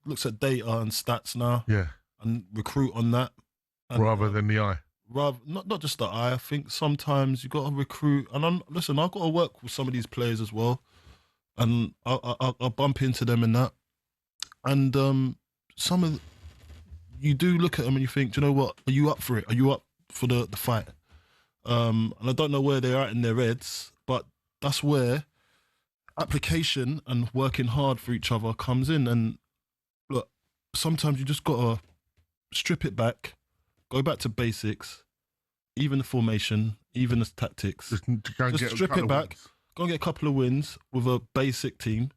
looks at data and stats now. Yeah, and recruit on that rather than the eye. Rather not just the eye. I think sometimes you got to recruit. And I've got to work with some of these players as well, and I'll bump into them in that. And you do look at them and you think, do you know what? Are you up for it? Are you up for the fight? And I don't know where they're at in their heads, but that's where application and working hard for each other comes in. And look, sometimes you just got to strip it back, go back to basics, even the formation, even the tactics. Just strip it back, go and get a couple of wins with a basic team.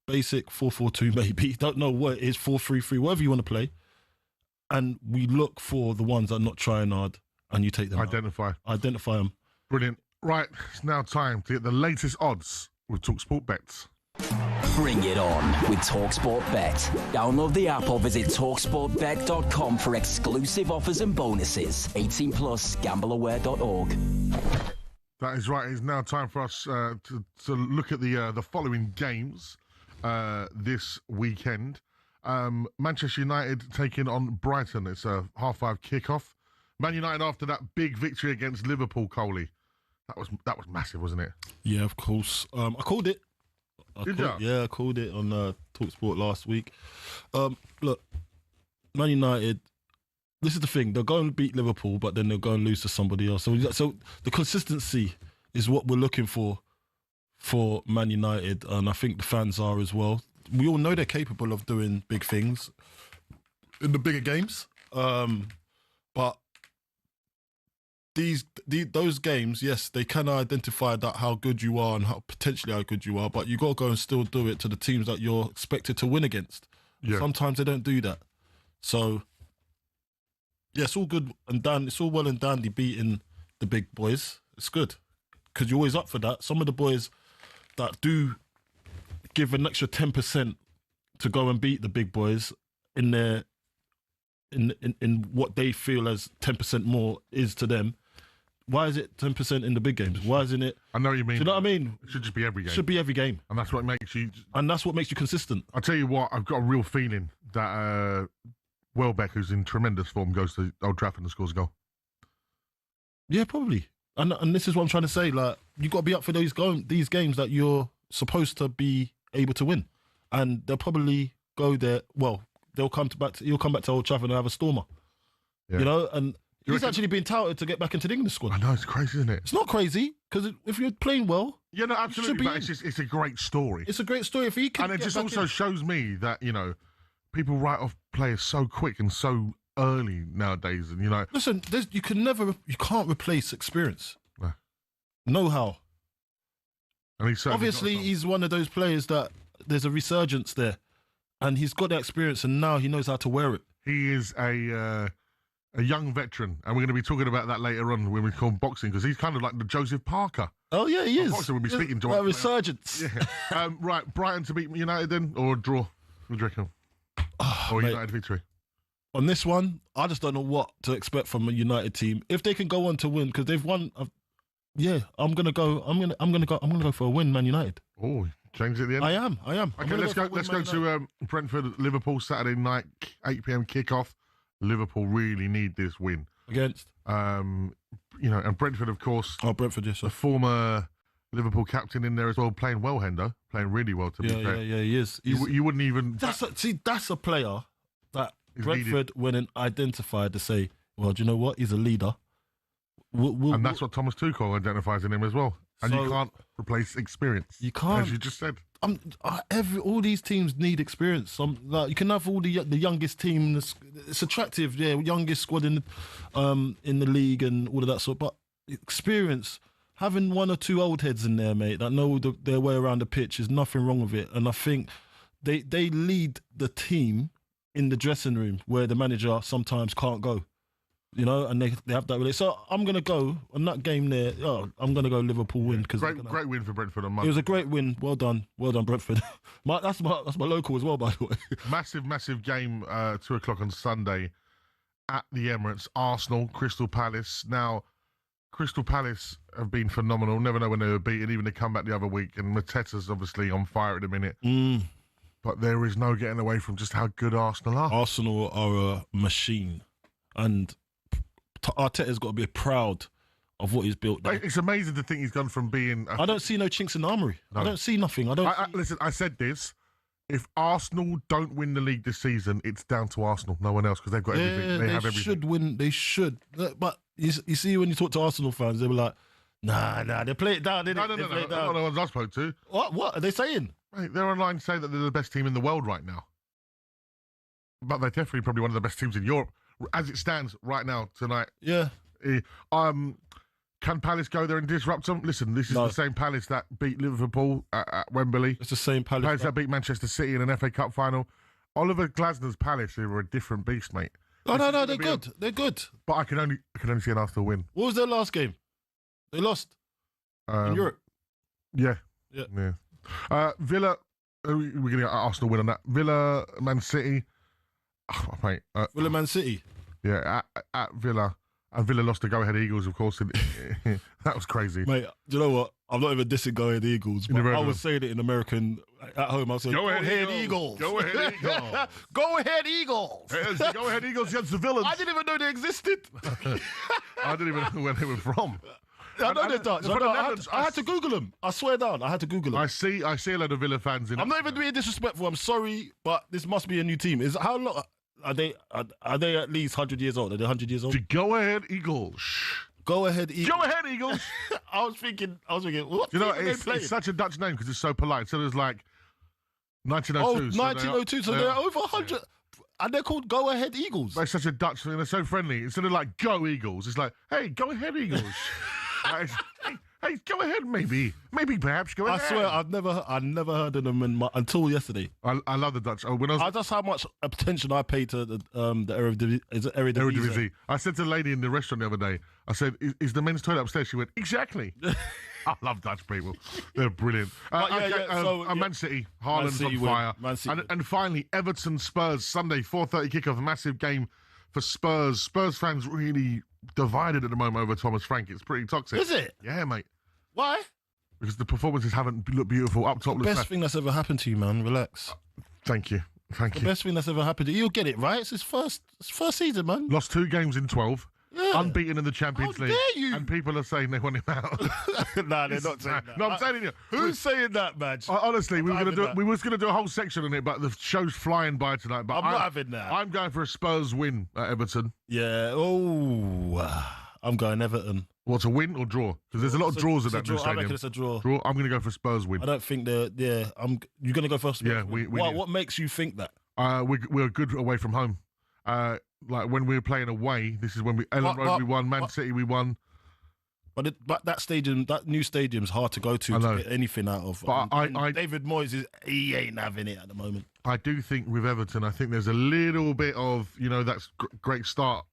Basic 4-4-2 maybe, don't know what it is, 4-3-3, whatever you want to play. And we look for the ones that are not trying hard and you take them Identify them. Brilliant. Right, it's now time to get the latest odds with talkSPORT Bets. Bring it on with talkSPORT Bet. Download the app or visit talksportbet.com for exclusive offers and bonuses. 18 plus, gambleaware.org. That is right. It's now time for us to look at the following games this weekend. Manchester United taking on Brighton. It's a 5:30 kickoff. Man United after that big victory against Liverpool, Coley. That was massive, wasn't it? Yeah, of course. I called it. Did you? Yeah, I called it on talkSPORT last week. Look, Man United, this is the thing. They'll go and beat Liverpool, but then they'll go and lose to somebody else. So the consistency is what we're looking for Man United, and I think the fans are as well. We all know they're capable of doing big things in the bigger games, but those games, yes, they can identify that how good you are and how good you are, but you got to go and still do it to the teams that you're expected to win against. Yeah. Sometimes they don't do that. So, yeah, it's all good and it's all well and dandy beating the big boys. It's good because you're always up for that. Some of the boys that do give an extra 10% to go and beat the big boys in their in what they feel as 10% more is to them. Why is it 10% in the big games? Why isn't it? I know what you mean. Do you know what I mean? It should just be every game. Should be every game. And that's what makes you... And that's what makes you consistent. I'll tell you what, I've got a real feeling that Welbeck, who's in tremendous form, goes to Old Trafford and scores a goal. Yeah, probably. And this is what I'm trying to say. Like, you've got to be up for these games that you're supposed to be able to win. And they'll probably go there... Well, he'll come back to Old Trafford and have a stormer. Yeah. You know, and... He's actually been touted to get back into the England squad. I know, it's crazy, isn't it? It's not crazy, because if you're playing well... Yeah, no, absolutely, but it's a great story. It's a great story if he can. And it just also shows me that, you know, people write off players so quick and so early nowadays, and, you know... Listen, you can't replace experience. No. Know-how. And he's one of those players that there's a resurgence there, and he's got that experience, and now he knows how to wear it. He is a young veteran, and we're going to be talking about that later on when we call boxing, because he's kind of like the Joseph Parker. Oh, yeah, he is. Boxing, we'll be speaking to him. Resurgence. Yeah. Right, Brighton to beat United then, or a draw? What do you reckon? Or mate, United victory? On this one, I just don't know what to expect from a United team. If they can go on to win, because they've won... I'm gonna go for a win, Man United. Oh, James at the end. I am. Okay, let's go to Brentford, Liverpool Saturday night, 8 p.m. kickoff. Liverpool really need this win against, and Brentford, of course. Oh, Brentford, yes, sir. The former Liverpool captain in there as well, playing well, Hendo, playing really well. To be fair, yeah, he is. You wouldn't even. That's a player that Brentford wouldn't identify to say, well, do you know what? He's a leader. And that's what Thomas Tuchel identifies in him as well. And you can't replace experience. You can't, as you just said. All these teams need experience. You can have all the youngest team. It's attractive, yeah, youngest squad in the league and all of that sort. But experience, having one or two old heads in there, mate, that know their way around the pitch, is nothing wrong with it. And I think they lead the team in the dressing room where the manager sometimes can't go. You know, and they have that relationship. So I'm going to go on that game there. I'm going to go Liverpool win. Great win for Brentford on Monday. It was a great win. Well done, Brentford. That's my local as well, by the way. Massive game, 2 o'clock on Sunday at the Emirates. Arsenal, Crystal Palace. Now, Crystal Palace have been phenomenal. Never know when they were beaten, even they come back the other week. And Mateta's obviously on fire at the minute. But there is no getting away from just how good Arsenal are. Arsenal are a machine. And Arteta's got to be proud of what he's built there. It's amazing to think he's gone from being... I don't see no chinks in the armoury. No. I don't see nothing. Listen, I said this. If Arsenal don't win the league this season, it's down to Arsenal. No one else, because they've got everything. They have everything. Should win. They should. But you see, when you talk to Arsenal fans, they were like, nah, they play it down, didn't they? No. Not the ones I spoke to. What are they saying? Mate, they're online saying that they're the best team in the world right now. But they're definitely probably one of the best teams in Europe. As it stands right now, tonight. Yeah. Can Palace go there and disrupt them? Listen, this is the same Palace that beat Liverpool at Wembley. It's the same Palace that beat Manchester City in an FA Cup final. Oliver Glasner's Palace, they were a different beast, mate. No, they're good. They're good. But I can only see an Arsenal win. What was their last game? They lost in Europe. Yeah. Villa we're going to get Arsenal win on that. Villa, Man City. Oh, mate. Villa, Man City? Yeah, at Villa. And Villa lost to Go Ahead Eagles, of course. That was crazy. Mate, do you know what? I'm not even dissing Go Ahead Eagles, but I was saying it in American at home. I was saying, Go Ahead Eagles. Go Ahead Eagles. Go Ahead Eagles. Go Ahead Eagles against the Villains. I didn't even know they existed. I didn't even know where they were from. I know they're Dutch. I had to Google them. I swear down, I had to Google them. I see a lot of Villa fans in. I'm not even being disrespectful. I'm sorry, but this must be a new team. How long are they? Are they at least 100 years old? Are they 100 years old? Go Ahead Eagles. Go Ahead Eagles. Go Ahead Eagles. I was thinking, what? You know, it's such a Dutch name because it's so polite. So there's like 1902. 1902. So they're over 100. And they're called Go Ahead Eagles. They're such a Dutch thing. They're so friendly. Instead of like Go Eagles, it's like, hey, Go Ahead Eagles. Hey, go ahead, maybe perhaps go ahead. I swear, I've never heard of them until yesterday. I love the Dutch. That's how much attention I pay to the Eredivisie. Eredivisie. I said to the lady in the restaurant the other day, I said, "Is the men's toilet upstairs?" She went, "Exactly." I love Dutch people. They're brilliant. Man City, Haaland's on fire. Man City. And finally, Everton Spurs Sunday 4:30 kickoff. A massive game for Spurs. Spurs fans really divided at the moment over Thomas Frank. It's pretty toxic. Is it? Yeah, mate. Why? Because the performances haven't looked beautiful up top. The best thing that's ever happened to you, man. Relax. Thank you. The best thing that's ever happened to you. You'll get it, right? It's his first season, man. Lost 2 games in 12. Yeah. Unbeaten in the Champions League. Dare you? And people are saying they want him out. Nah, they're not saying that. No, I'm telling you. Who's saying that, man? Honestly, we was going to do a whole section on it, but the show's flying by tonight. But I'm not having that. I'm going for a Spurs win at Everton. Yeah. Oh, I'm going Everton. What, a win or draw? Because there's a lot of draws in that new stadium. I reckon it's a draw. I'm going to go for a Spurs win. I don't think they're. Yeah. You're going to go for a Spurs win? Yeah. What makes you think that? We're good away from home. Like when we were playing away, this is when Ellen Road we won, Man City we won. But that stadium, that new stadium's hard to go to get anything out of. But David Moyes he ain't having it at the moment. I do think with Everton, I think there's a little bit of that's great start,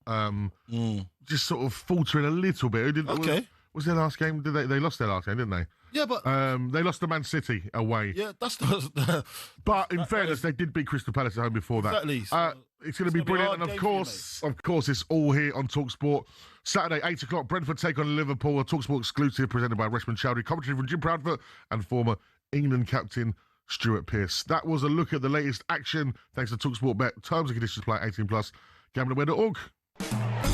just sort of faltering a little bit. Okay. Was their last game? They lost their last game, didn't they? Yeah, but they lost to Man City away. Yeah, that's but in fairness, they did beat Crystal Palace at home before that. Exactly. So it's going to be brilliant, and of course, it's all here on talkSPORT. Saturday, 8 o'clock, Brentford take on Liverpool, a talkSPORT exclusive presented by Reshman Chowdhury, commentary from Jim Proudfoot and former England captain Stuart Pearce. That was a look at the latest action. Thanks to talkSPORT Bet. Terms and conditions apply. 18+. Gamblingaware.org.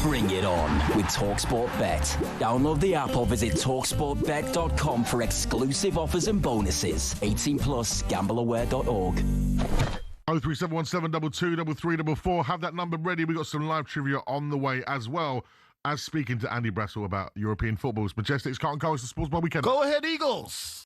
Bring it on with talkSPORT Bet. Download the app or visit talksportbet.com for exclusive offers and bonuses. 18+. Gambleaware.org. 03717223344. Have that number ready. We got some live trivia on the way, as well as speaking to Andy Brassel about European footballs. Majestic's Carlton Cole, the Sports Bar Weekend. Go ahead, Eagles.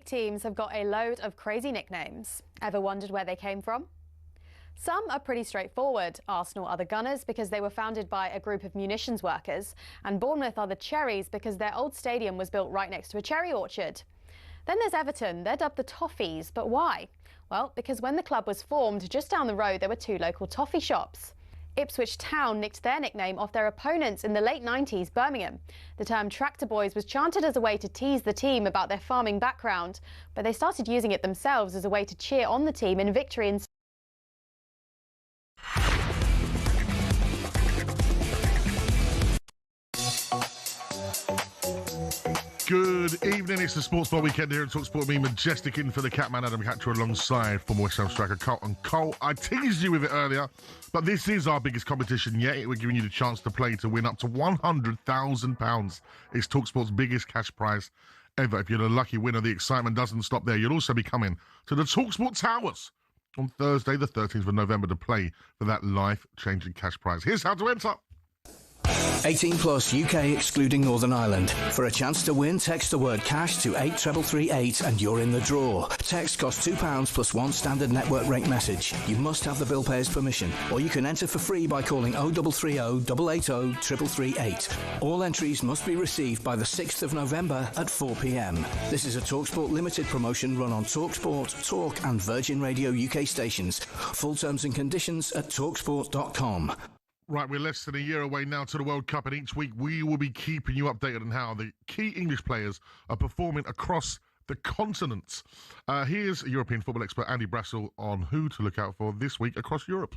teams have got a load of crazy nicknames. Ever wondered where they came from? Some are pretty straightforward. Arsenal are the Gunners because they were founded by a group of munitions workers, and Bournemouth are the Cherries because their old stadium was built right next to a cherry orchard. Then there's Everton. They're dubbed the Toffees, but why? Well, because when the club was formed, just down the road there were 2 local toffee shops. Ipswich Town nicked their nickname off their opponents in the late 90s, Birmingham. The term Tractor Boys was chanted as a way to tease the team about their farming background, but they started using it themselves as a way to cheer on the team in victory in Good evening, it's the Sports Bar Weekend here at talkSPORT. Me, Majestic, in for the Catman Adam Catcher alongside former West Ham striker Carlton Cole. I teased you with it earlier, but this is our biggest competition yet. We're giving you the chance to play to win up to £100,000. It's talkSPORT's biggest cash prize ever. If you're the lucky winner, the excitement doesn't stop there. You'll also be coming to the talkSPORT Towers on Thursday, the 13th of November, to play for that life-changing cash prize. Here's how to enter. 18 plus UK excluding Northern Ireland. For a chance to win, text the word cash to 83338 and you're in the draw. Text costs £2 plus 1 standard network rate message. You must have the bill payer's permission, or you can enter for free by calling 0330 880 3338. All entries must be received by the 6th of November at 4 p.m. This is a talkSPORT limited promotion run on talkSPORT, Talk and Virgin Radio UK stations. Full terms and conditions at talksport.com. Right, we're less than a year away now to the World Cup, and each week we will be keeping you updated on how the key English players are performing across the continent. Here's European football expert Andy Brassel on who to look out for this week across Europe.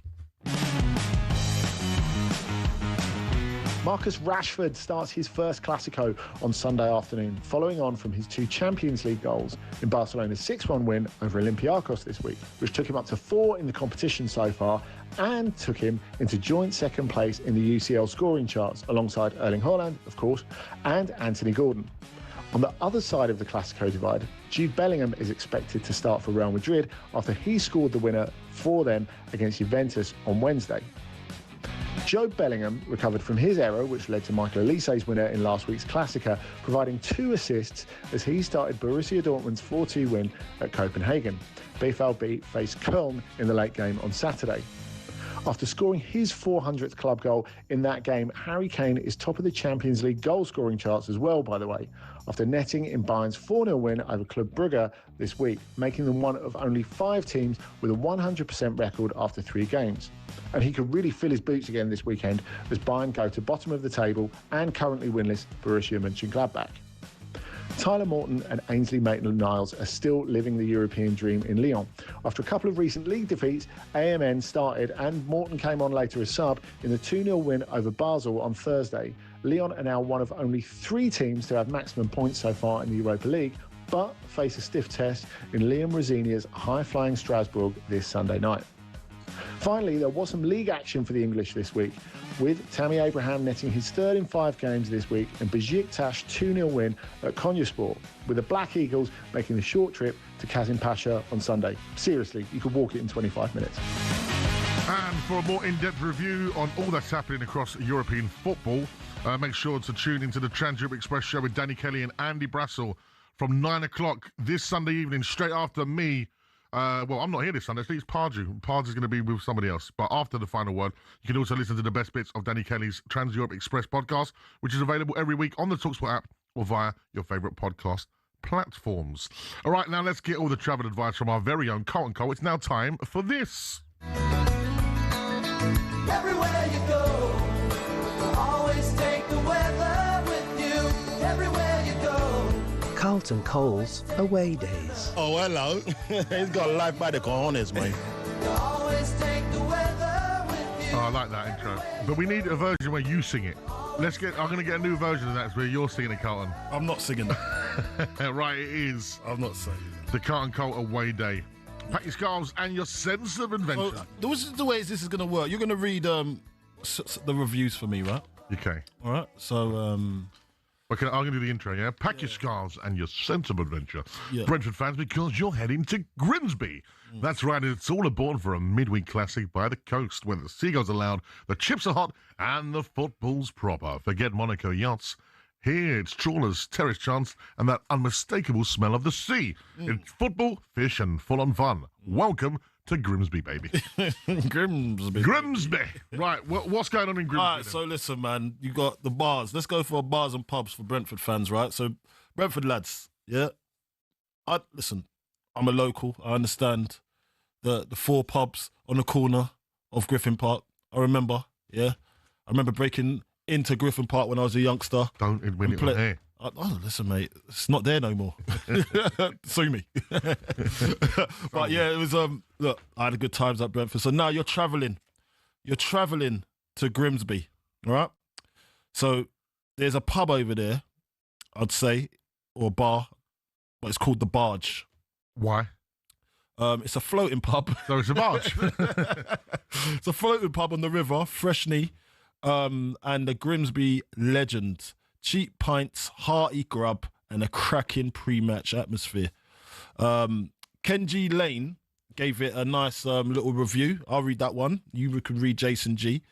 Marcus Rashford starts his first Clasico on Sunday afternoon, following on from his 2 Champions League goals in Barcelona's 6-1 win over Olympiacos this week, which took him up to 4 in the competition so far and took him into joint second place in the UCL scoring charts alongside Erling Haaland, of course, and Anthony Gordon. On the other side of the Clasico divide, Jude Bellingham is expected to start for Real Madrid after he scored the winner for them against Juventus on Wednesday. Joe Bellingham recovered from his error, which led to Michael Olise's winner in last week's Classica, providing 2 assists as he started Borussia Dortmund's 4-2 win at Copenhagen. BVB faced Köln in the late game on Saturday. After scoring his 400th club goal in that game, Harry Kane is top of the Champions League goal-scoring charts as well, by the way, after netting in Bayern's 4-0 win over Club Brugge this week, making them one of only 5 teams with a 100% record after 3 games. And he could really fill his boots again this weekend as Bayern go to bottom of the table and currently winless Borussia Mönchengladbach. Tyler Morton and Ainsley Maitland-Niles are still living the European dream in Lyon. After a couple of recent league defeats, AMN started and Morton came on later as sub in the 2-0 win over Basel on Thursday. Lyon are now one of only 3 teams to have maximum points so far in the Europa League, but face a stiff test in Liam Rosenior's high-flying Strasbourg this Sunday night. Finally, there was some league action for the English this week, with Tammy Abraham netting his 3rd in 5 games this week and Besiktas 2-0 win at Konyaspor, with the Black Eagles making the short trip to Kazim Pasha on Sunday. Seriously, you could walk it in 25 minutes. And for a more in-depth review on all that's happening across European football, make sure to tune into the Trans-Europe Express show with Danny Kelly and Andy Brassel from 9 o'clock this Sunday evening, straight after me. Well, I'm not here this Sunday. It's Pardew. Pardew's going to be with somebody else. But after the final word, you can also listen to the best bits of Danny Kelly's Trans-Europe Express podcast, which is available every week on the talkSPORT app or via your favourite podcast platforms. All right, now let's get all the travel advice from our very own Carlton Cole. It's now time for this. Everywhere you go, always take the weather with you. Everywhere you go. Carlton Cole's away days. Oh, hello. He's got life by the cojones, mate. Always take the weather with you. Oh, I like that intro. But we need a version where you sing it. I'm going to get a new version of that where you're singing it, Carlton. I'm not singing that. Right, it is. I'm not saying the Carlton Cole away day. Pack your scarves and your sense of adventure. This is the way this is going to work. You're going to read the reviews for me, right? Okay. All right. So, okay, I'm going to do the intro, yeah? Pack your scarves and your sense of adventure. Yeah. Brentford fans, because you're heading to Grimsby. That's right, it's all aboard for a midweek classic by the coast where the seagulls are loud, the chips are hot, and the football's proper. Forget Monaco yachts Here it's trawlers, terrace chants, and that unmistakable smell of the sea. It's football, fish, and full-on fun. Welcome to Grimsby, baby. Grimsby. Grimsby. Right, what's going on in Grimsby? All right, so listen, man, you got the bars. Let's go for bars and pubs for Brentford fans, right? So, Brentford lads, yeah. Listen, I'm a local. I understand the 4 pubs on the corner of Griffin Park. I remember, yeah. I remember breaking into Griffin Park when I was a youngster. Don't when it was there. Oh, listen, mate, it's not there no more. Sue me. But yeah, it was. Look, I had a good times at Brentford. So now you're travelling to Grimsby, all right? So there's a pub over there, I'd say, or a bar, but it's called the Barge. Why? It's a floating pub. So it's a barge. It's a floating pub on the river, Freshney, and the Grimsby legend. Cheap pints, hearty grub, and a cracking pre-match atmosphere. Kenji Lane gave it a nice little review. I'll read that one. You can read Jason G.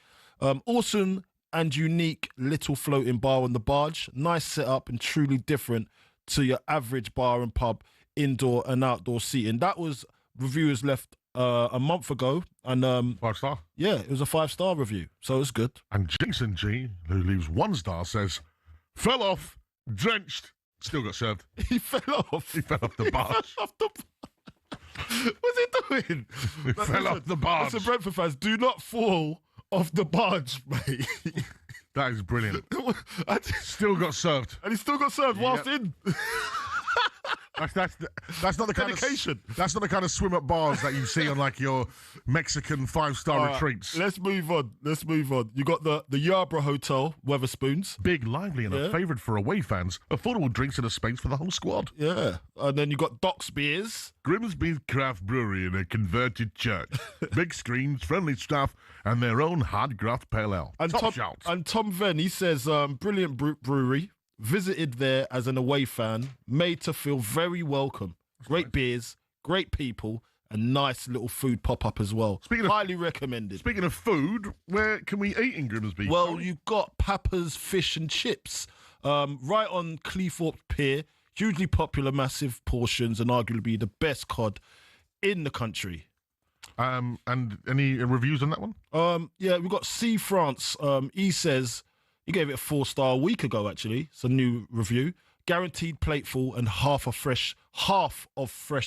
Awesome and unique little floating bar on the Barge. Nice setup and truly different to your average bar and pub, indoor and outdoor seating. That was reviewers left a month ago, and 5-star. Yeah, it was a 5-star review, so it's good. And Jason G, who leaves 1 star, says, fell off, drenched, still got served. He fell off. He fell off the barge. What's he doing? He fell off the barge. Listen, Brentford fans, do not fall off the barge, mate. That is brilliant. Still got served. And he still got served whilst in. That's not the kind dedication. That's not the kind of swim up bars that you see on like your Mexican 5-star retreats. Let's move on. You got the Yarborough Hotel, Weatherspoons. Big, lively, and a favourite for away fans. Affordable drinks and a space for the whole squad. Yeah. And then you got Doc's Beers. Grimsby's craft brewery in a converted church. Big screens, friendly staff, and their own hard graft pale ale. And Top shout. And Tom Venn, he says, brilliant brewery. Visited there as an away fan, made to feel very welcome. Great beers, great people, and nice little food pop-up as well. Highly recommended. Speaking of food, where can we eat in Grimsby? Well, you've got Papa's Fish and Chips, right on Cleethorpes Pier. Hugely popular, massive portions, and arguably the best cod in the country. And any reviews on that one? Yeah, we've got C France. He says... He gave it a 4-star a week ago, actually. It's a new review. Guaranteed plateful and half of fresh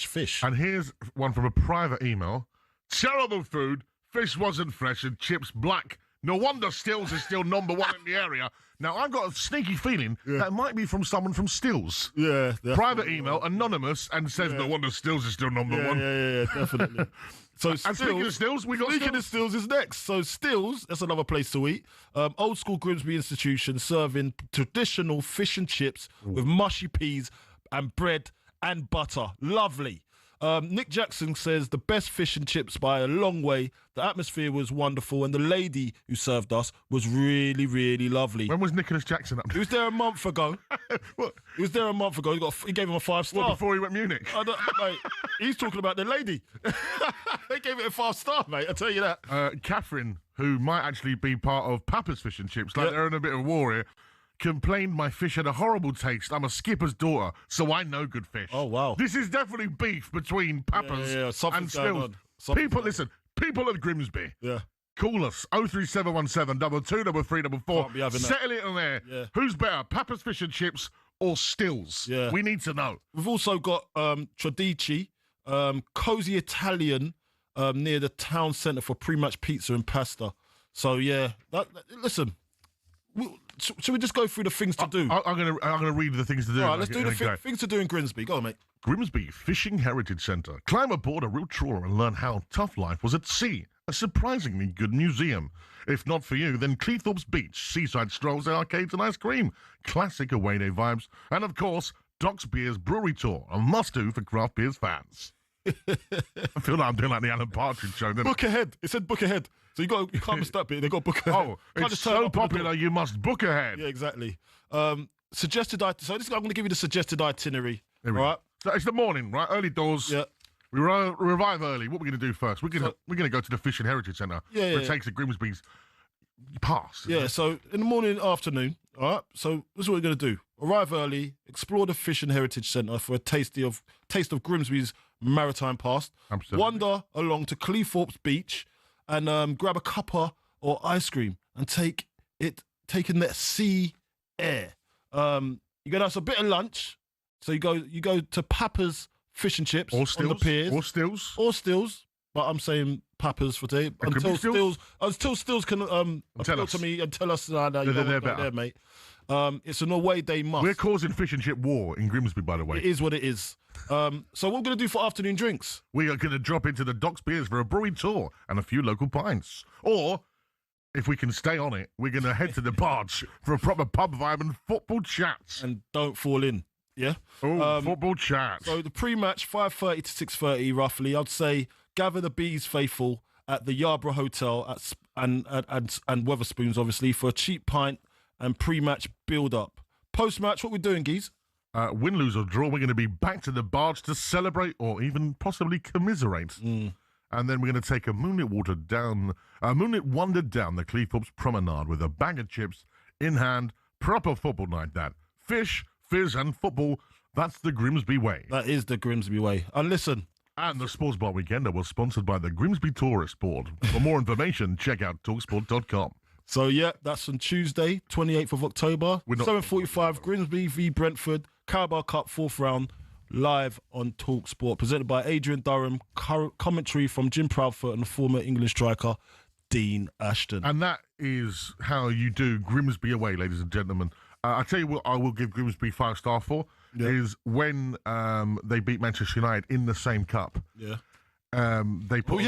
fish. And here's one from a private email. Terrible food. Fish wasn't fresh and chips black. No wonder Stills is still number 1 in the area. Now, I've got a sneaky feeling that might be from someone from Stills. Yeah. Private email, anonymous, and says no wonder Stills is still number 1. Yeah, definitely. So speaking of Stills, Stills is next. So Stills, that's another place to eat. Old school Grimsby institution serving traditional fish and chips with mushy peas and bread and butter. Lovely. Nick Jackson says the best fish and chips by a long way. The atmosphere was wonderful, and the lady who served us was really, really lovely. When was Nicholas Jackson up? He was there a month ago. What? He was there a month ago. He gave him a 5-star. What, before he went Munich? Mate, he's talking about the lady. They gave it a 5-star, mate. I tell you that. Catherine, who might actually be part of Papa's Fish and Chips, like they're in a bit of war here, complained my fish had a horrible taste. I'm a skipper's daughter, so I know good fish. Oh, wow. This is definitely beef between Papa's and Stills. People at Grimsby. Yeah. Call us 03717 223344. Settle it on there. Yeah. Who's better, Papa's Fish and Chips or Stills? Yeah. We need to know. We've also got Tradici, cozy Italian near the town centre for pre-match pizza and pasta. So yeah, listen. Should we just go through the things to do? I'm gonna read the things to do. All right, let's do the things to do in Grimsby. Go on, mate. Grimsby Fishing Heritage Centre. Climb aboard a real trawler and learn how tough life was at sea. A surprisingly good museum. If not for you, then Cleethorpes Beach, seaside strolls, arcades and ice cream. Classic away day vibes. And of course, Doc's Beers Brewery Tour, a must-do for craft beers fans. I feel like I'm doing like the Alan Partridge show. Book ahead. It said book ahead. So you can't miss that bit. They got book ahead. Oh, it's so popular you must book ahead. Yeah, exactly. Suggested I'm going to give you the suggested itinerary. All right. So it's the morning, right? Early doors. Yeah. We revive early. What are we going to do first? We're going to go to the Fishing Heritage Centre. Yeah. Where it takes the Grimsby's pass. Yeah, so in the morning, afternoon, all right, so this is what we're going to do. Arrive early, explore the Fish and Heritage Centre for a taste of Grimsby's maritime past. Absolutely. Wander along to Cleethorpes Beach and grab a cuppa or ice cream and take in that sea air. You're going to have a bit of lunch. So you go to Papa's Fish and Chips on the piers. Or Stills. But I'm saying Papa's for today. Until Stills can appeal to me and tell us you're not there, mate. It's an away day must. We're causing fish and chip war in Grimsby, by the way. It is what it is. So what we're going to do for afternoon drinks? We are going to drop into the Docks Beers for a brewery tour and a few local pints. Or, if we can stay on it, we're going to head to the Barge for a proper pub vibe and football chats. And don't fall in, yeah? Football chats. So the pre-match, 5:30 to 6:30 roughly. I'd say gather the Bees faithful at the Yarborough Hotel and Wetherspoons, obviously, for a cheap pint and pre-match build-up. Post-match, what we doing, Geese? Win, lose or draw, we're going to be back to the Barge to celebrate or even possibly commiserate. And then we're going to take a moonlit wander down the Cleethorpes Promenade with a bag of chips in hand. Proper football night, that. Fish, fizz and football, that's the Grimsby way. That is the Grimsby way. And listen. And the Sports Bar Weekender was sponsored by the Grimsby Tourist Board. For more information, check out talksport.com. So, yeah, that's on Tuesday, 28th of October, 7:45, Grimsby v Brentford, Carabao Cup 4th round, live on talkSPORT, presented by Adrian Durham, commentary from Jim Proudfoot and the former England striker, Dean Ashton. And that is how you do Grimsby away, ladies and gentlemen. I tell you what I will give Grimsby 5-star for, is when they beat Manchester United in the same cup. Yeah. They put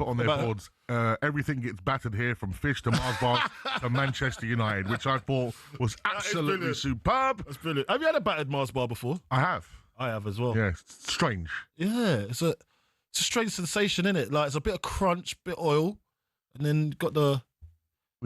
on their boards, everything gets battered here from Fish to Mars bars to Manchester United, which I thought was absolutely superb. That's brilliant. Have you had a battered Mars bar before? I have. I have as well. Yeah, it's strange. Yeah, it's a strange sensation, isn't it? Like, it's a bit of crunch, bit of oil, and then got the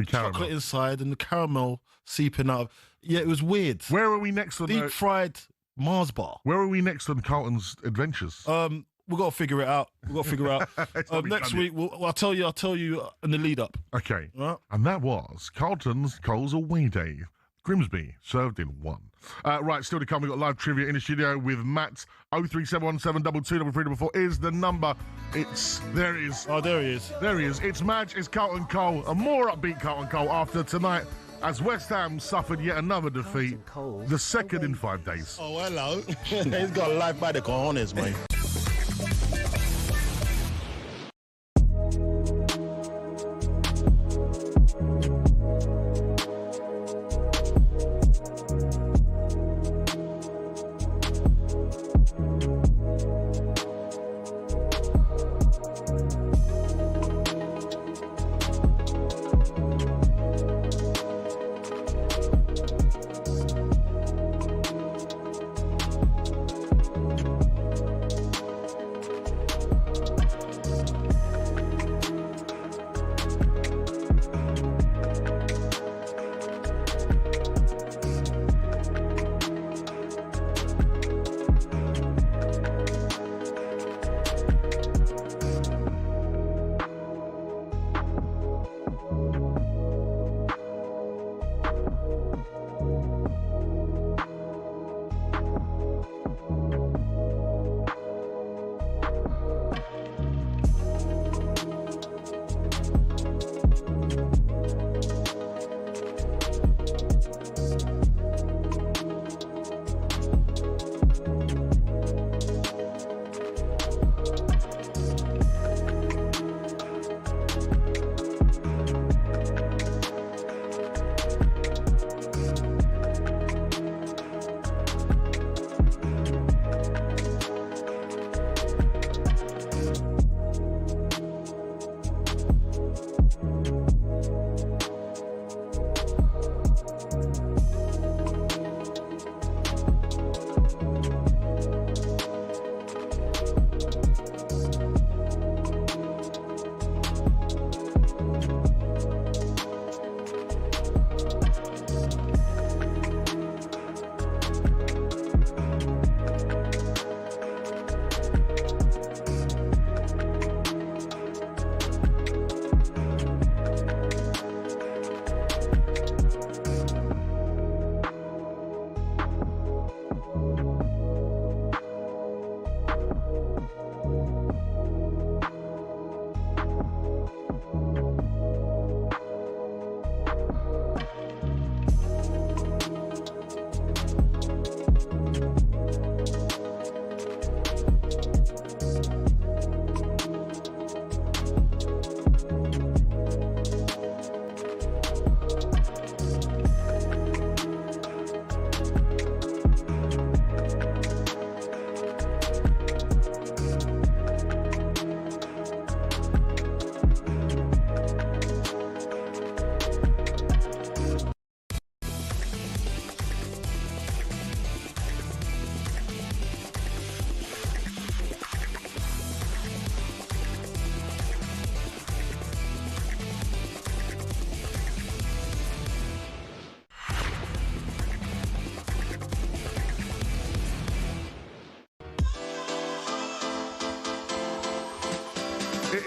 chocolate inside and the caramel seeping out. Yeah, it was weird. Where are we next on deep fried Mars bar? Where are we next on Carlton's adventures? We've got to figure it out. Next week, I'll tell you in the lead up. Okay. Right. And that was Carlton's Coles away day. Grimsby served in one. Right, still to come, we've got live trivia in the studio with Matt. 03717222344 is the number. There he is. Oh, there he is. There he is. It's Madge, it's Carlton Cole. A more upbeat Carlton Cole after tonight, as West Ham suffered yet another defeat. The second in 5 days. Oh, hello. He's got life by the cojones, man.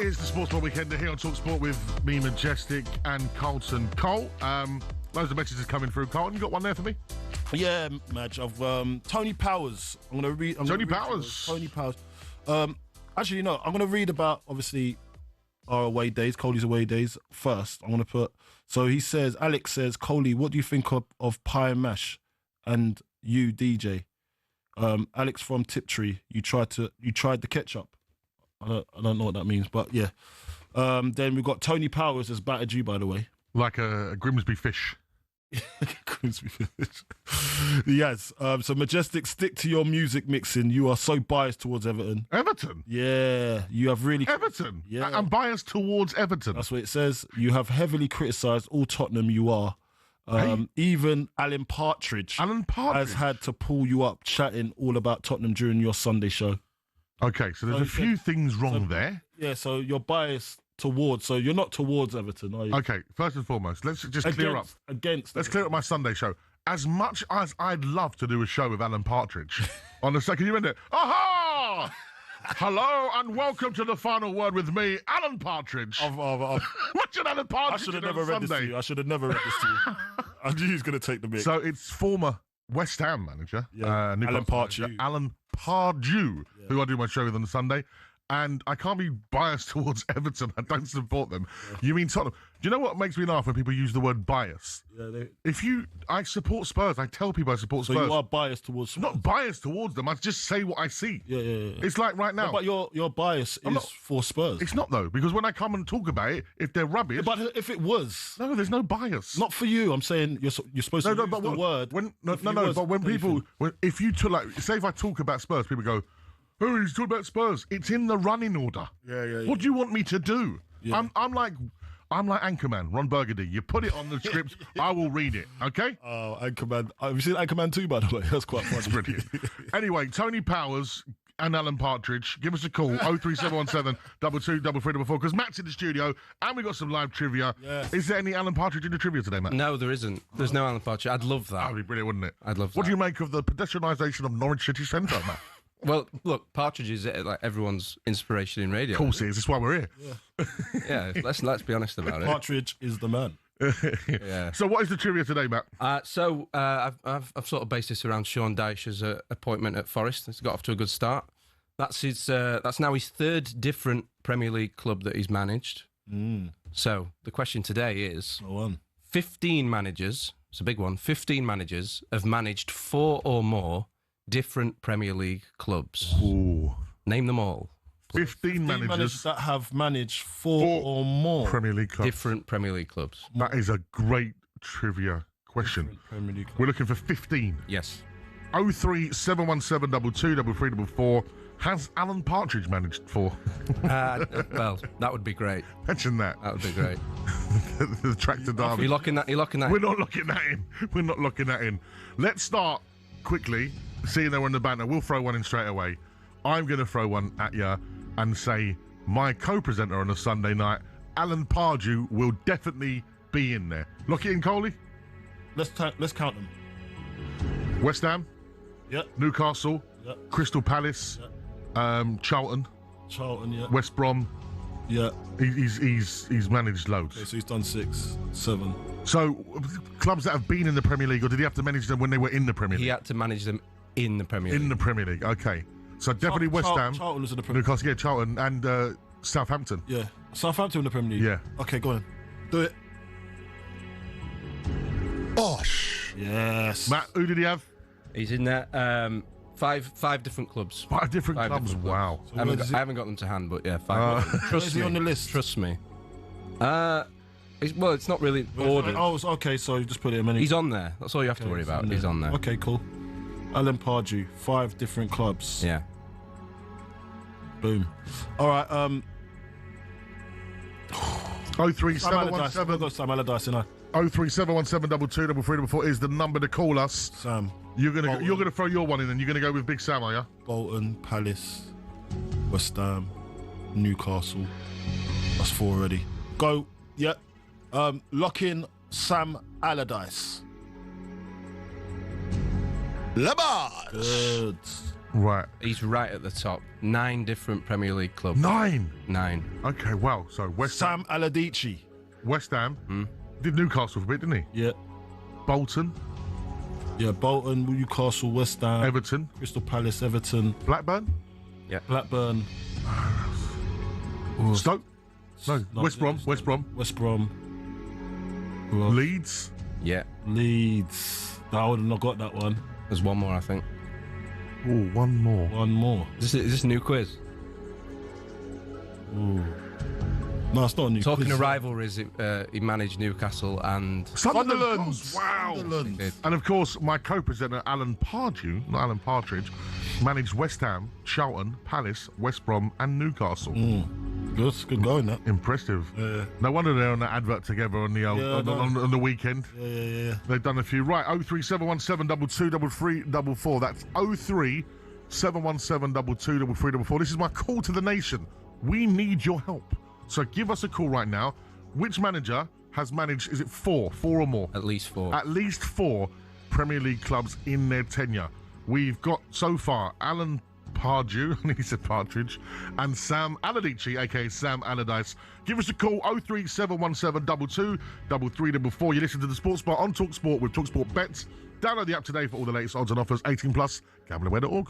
is the Sports Bar Weekend here on talkSPORT with me, Majestic, and Carlton. Cole, loads of messages coming through. Carlton, you got one there for me? Yeah, Madge. I've Tony Powers. I'm going to read. Tony Powers. Tony Powers. Actually, no. I'm going to read about obviously our away days, Coley's away days first. I'm going to put. So he says, Alex says, Coley, what do you think of pie and mash? And you, DJ, Alex from Tiptree, you tried the ketchup. I don't know what that means, but yeah. Then we've got Tony Powers has battered you, by the way. Like a Grimsby fish. Grimsby fish. Yes. So Majestic, stick to your music mixing. You are so biased towards Everton. Everton? Yeah. You have really... Everton? Yeah. I'm biased towards Everton. That's what it says. You have heavily criticised all Tottenham you are. Even Alan Partridge has had to pull you up chatting all about Tottenham during your Sunday show. Okay, so there's a few things wrong there. Yeah, so you're biased towards, so you're not towards Everton, are you? Okay, first and foremost, let's just clear up. Let's clear up my Sunday show. As much as I'd love to do a show with Alan Partridge on the second, you in there? Aha! Hello and welcome to the final word with me, Alan Partridge. Imagine Alan Partridge. I should have never read this to you. I should have never read this to you. I knew he was going to take the mic. So it's former West Ham manager, Alan Pardew. Alan Pardew, who I do my show with on Sunday. And I can't be biased towards Everton. I don't support them. Yeah. You mean Tottenham? Do you know what makes me laugh when people use the word bias? Yeah, I support Spurs. I tell people I support Spurs. So you are biased towards Spurs? Not biased towards them. I just say what I see. Yeah. It's like right now. No, but your bias is for Spurs. It's not though, because when I come and talk about it, if they're rubbish. Yeah, but if it was, no, there's no bias. Not for you. I'm saying you're supposed to use the word. But when people, if you talk, like, say if I talk about Spurs, people go, "Oh, he's talking about Spurs." It's in the running order. Yeah. What do you want me to do? Yeah. I'm like Anchorman, Ron Burgundy. You put it on the script, I will read it. Okay? Oh, Anchorman. Have you seen Anchorman 2, by the way? That's quite funny. That's brilliant. Anyway, Tony Powers and Alan Partridge, give us a call, 03717 223344, because Matt's in the studio and we've got some live trivia. Yes. Is there any Alan Partridge in the trivia today, Matt? No, there isn't. There's no Alan Partridge. I'd love that. That would be brilliant, wouldn't it? I'd love that. What do you make of the pedestrianisation of Norwich City Centre, Matt? Well, look, Partridge is like everyone's inspiration in radio. Of course it is. That's why we're here. Yeah, let's be honest about it. Partridge is the man. Yeah. So what is the trivia today, Matt? I've sort of based this around Sean Dyche's appointment at Forest. It's got off to a good start. That's now his third different Premier League club that he's managed. So the question today is: 15 managers. It's a big one. 15 managers have managed 4 or more different Premier League clubs. Ooh. Name them all. 15 managers that have managed 4 or more Premier League clubs. Different Premier League clubs. That is a great trivia question. We're looking for 15. Yes. 03717 223344. Has Alan Partridge managed 4? Well, that would be great. Mention that. That would be great. The tractor derby. You're locking that We're not locking that in. We're not locking that in. Let's start quickly, seeing that we're in the banter. We'll throw one in straight away. I'm going to throw one at you and say my co-presenter on a Sunday night, Alan Pardew, will definitely be in there. Lock it in, Coley. Let's count them. West Ham. Yep. Newcastle. Yep. Crystal Palace. Yep. Charlton. Yeah. West Brom. Yeah. He's managed loads. Okay, so he's done 6, 7. So clubs that have been in the Premier League, or did he have to manage them when they were in the Premier League? He had to manage them in the Premier League. In the Premier League, okay. So definitely West Ham. Charlton was in the Premier League. Newcastle, yeah, Charlton and Southampton. Yeah. Southampton in the Premier League. Yeah. Okay, go on. Do it. Osh. Yes. Matt, who did he have? He's in there. 5 different clubs. 5 different clubs. Wow. So I haven't got them to hand, but yeah, 5. Trust me on the list. Trust me. It's not really ordered. Oh, okay. So you just put him in. He's on there. That's all you have to worry about. He's on there. Okay, cool. Alan Pardew, 5 different clubs. Yeah. Boom. All right. 03717. I've got Sam Allardyce, you know. 03717 223344 is the number to call us. Sam. You're gonna throw your one in, and you're gonna go with Big Sam, are you? Bolton, Palace, West Ham, Newcastle. That's 4 already. Go. Yep. Lock in Sam Allardyce. Lavage. Good. Right. He's right at the top. 9 different Premier League clubs. 9? 9. Okay, well, so West Sam Allardyce. West Ham. Did Newcastle for a bit, didn't he? Yeah. Bolton. Yeah, Bolton, Newcastle, West Ham. Everton. Crystal Palace, Everton. Blackburn. Yeah. Blackburn. Stoke. No, West Brom. West Brom. Who else? Leeds. Yeah. Leeds. I would have not got that one. There's one more, I think. Oh, one more. One more. Is this a new quiz? Ooh. No, it's not a new Talking quiz. of rivalries, he managed Newcastle and Sunderland. Wow. Sunderland. And of course, my co-presenter Alan Pardew, not Alan Partridge, managed West Ham, Charlton, Palace, West Brom, and Newcastle. Good going, that. Impressive. Yeah. No wonder they're on that advert together on the on the weekend. Yeah. They've done a few. Right, 03717 223344. That's 03717 223344. This is my call to the nation. We need your help. So give us a call right now. Which manager has managed, is it 4 or more? At least 4. At least 4 Premier League clubs in their tenure. We've got so far Alan Pardew, he said Partridge, and Sam Allardyce, aka Sam Allardyce. Give us a call, 03717 223344. You listen to the Sports Bar on talkSPORT with talkSPORT Bets. Download the app today for all the latest odds and offers. 18 plus, gamblingaware.org.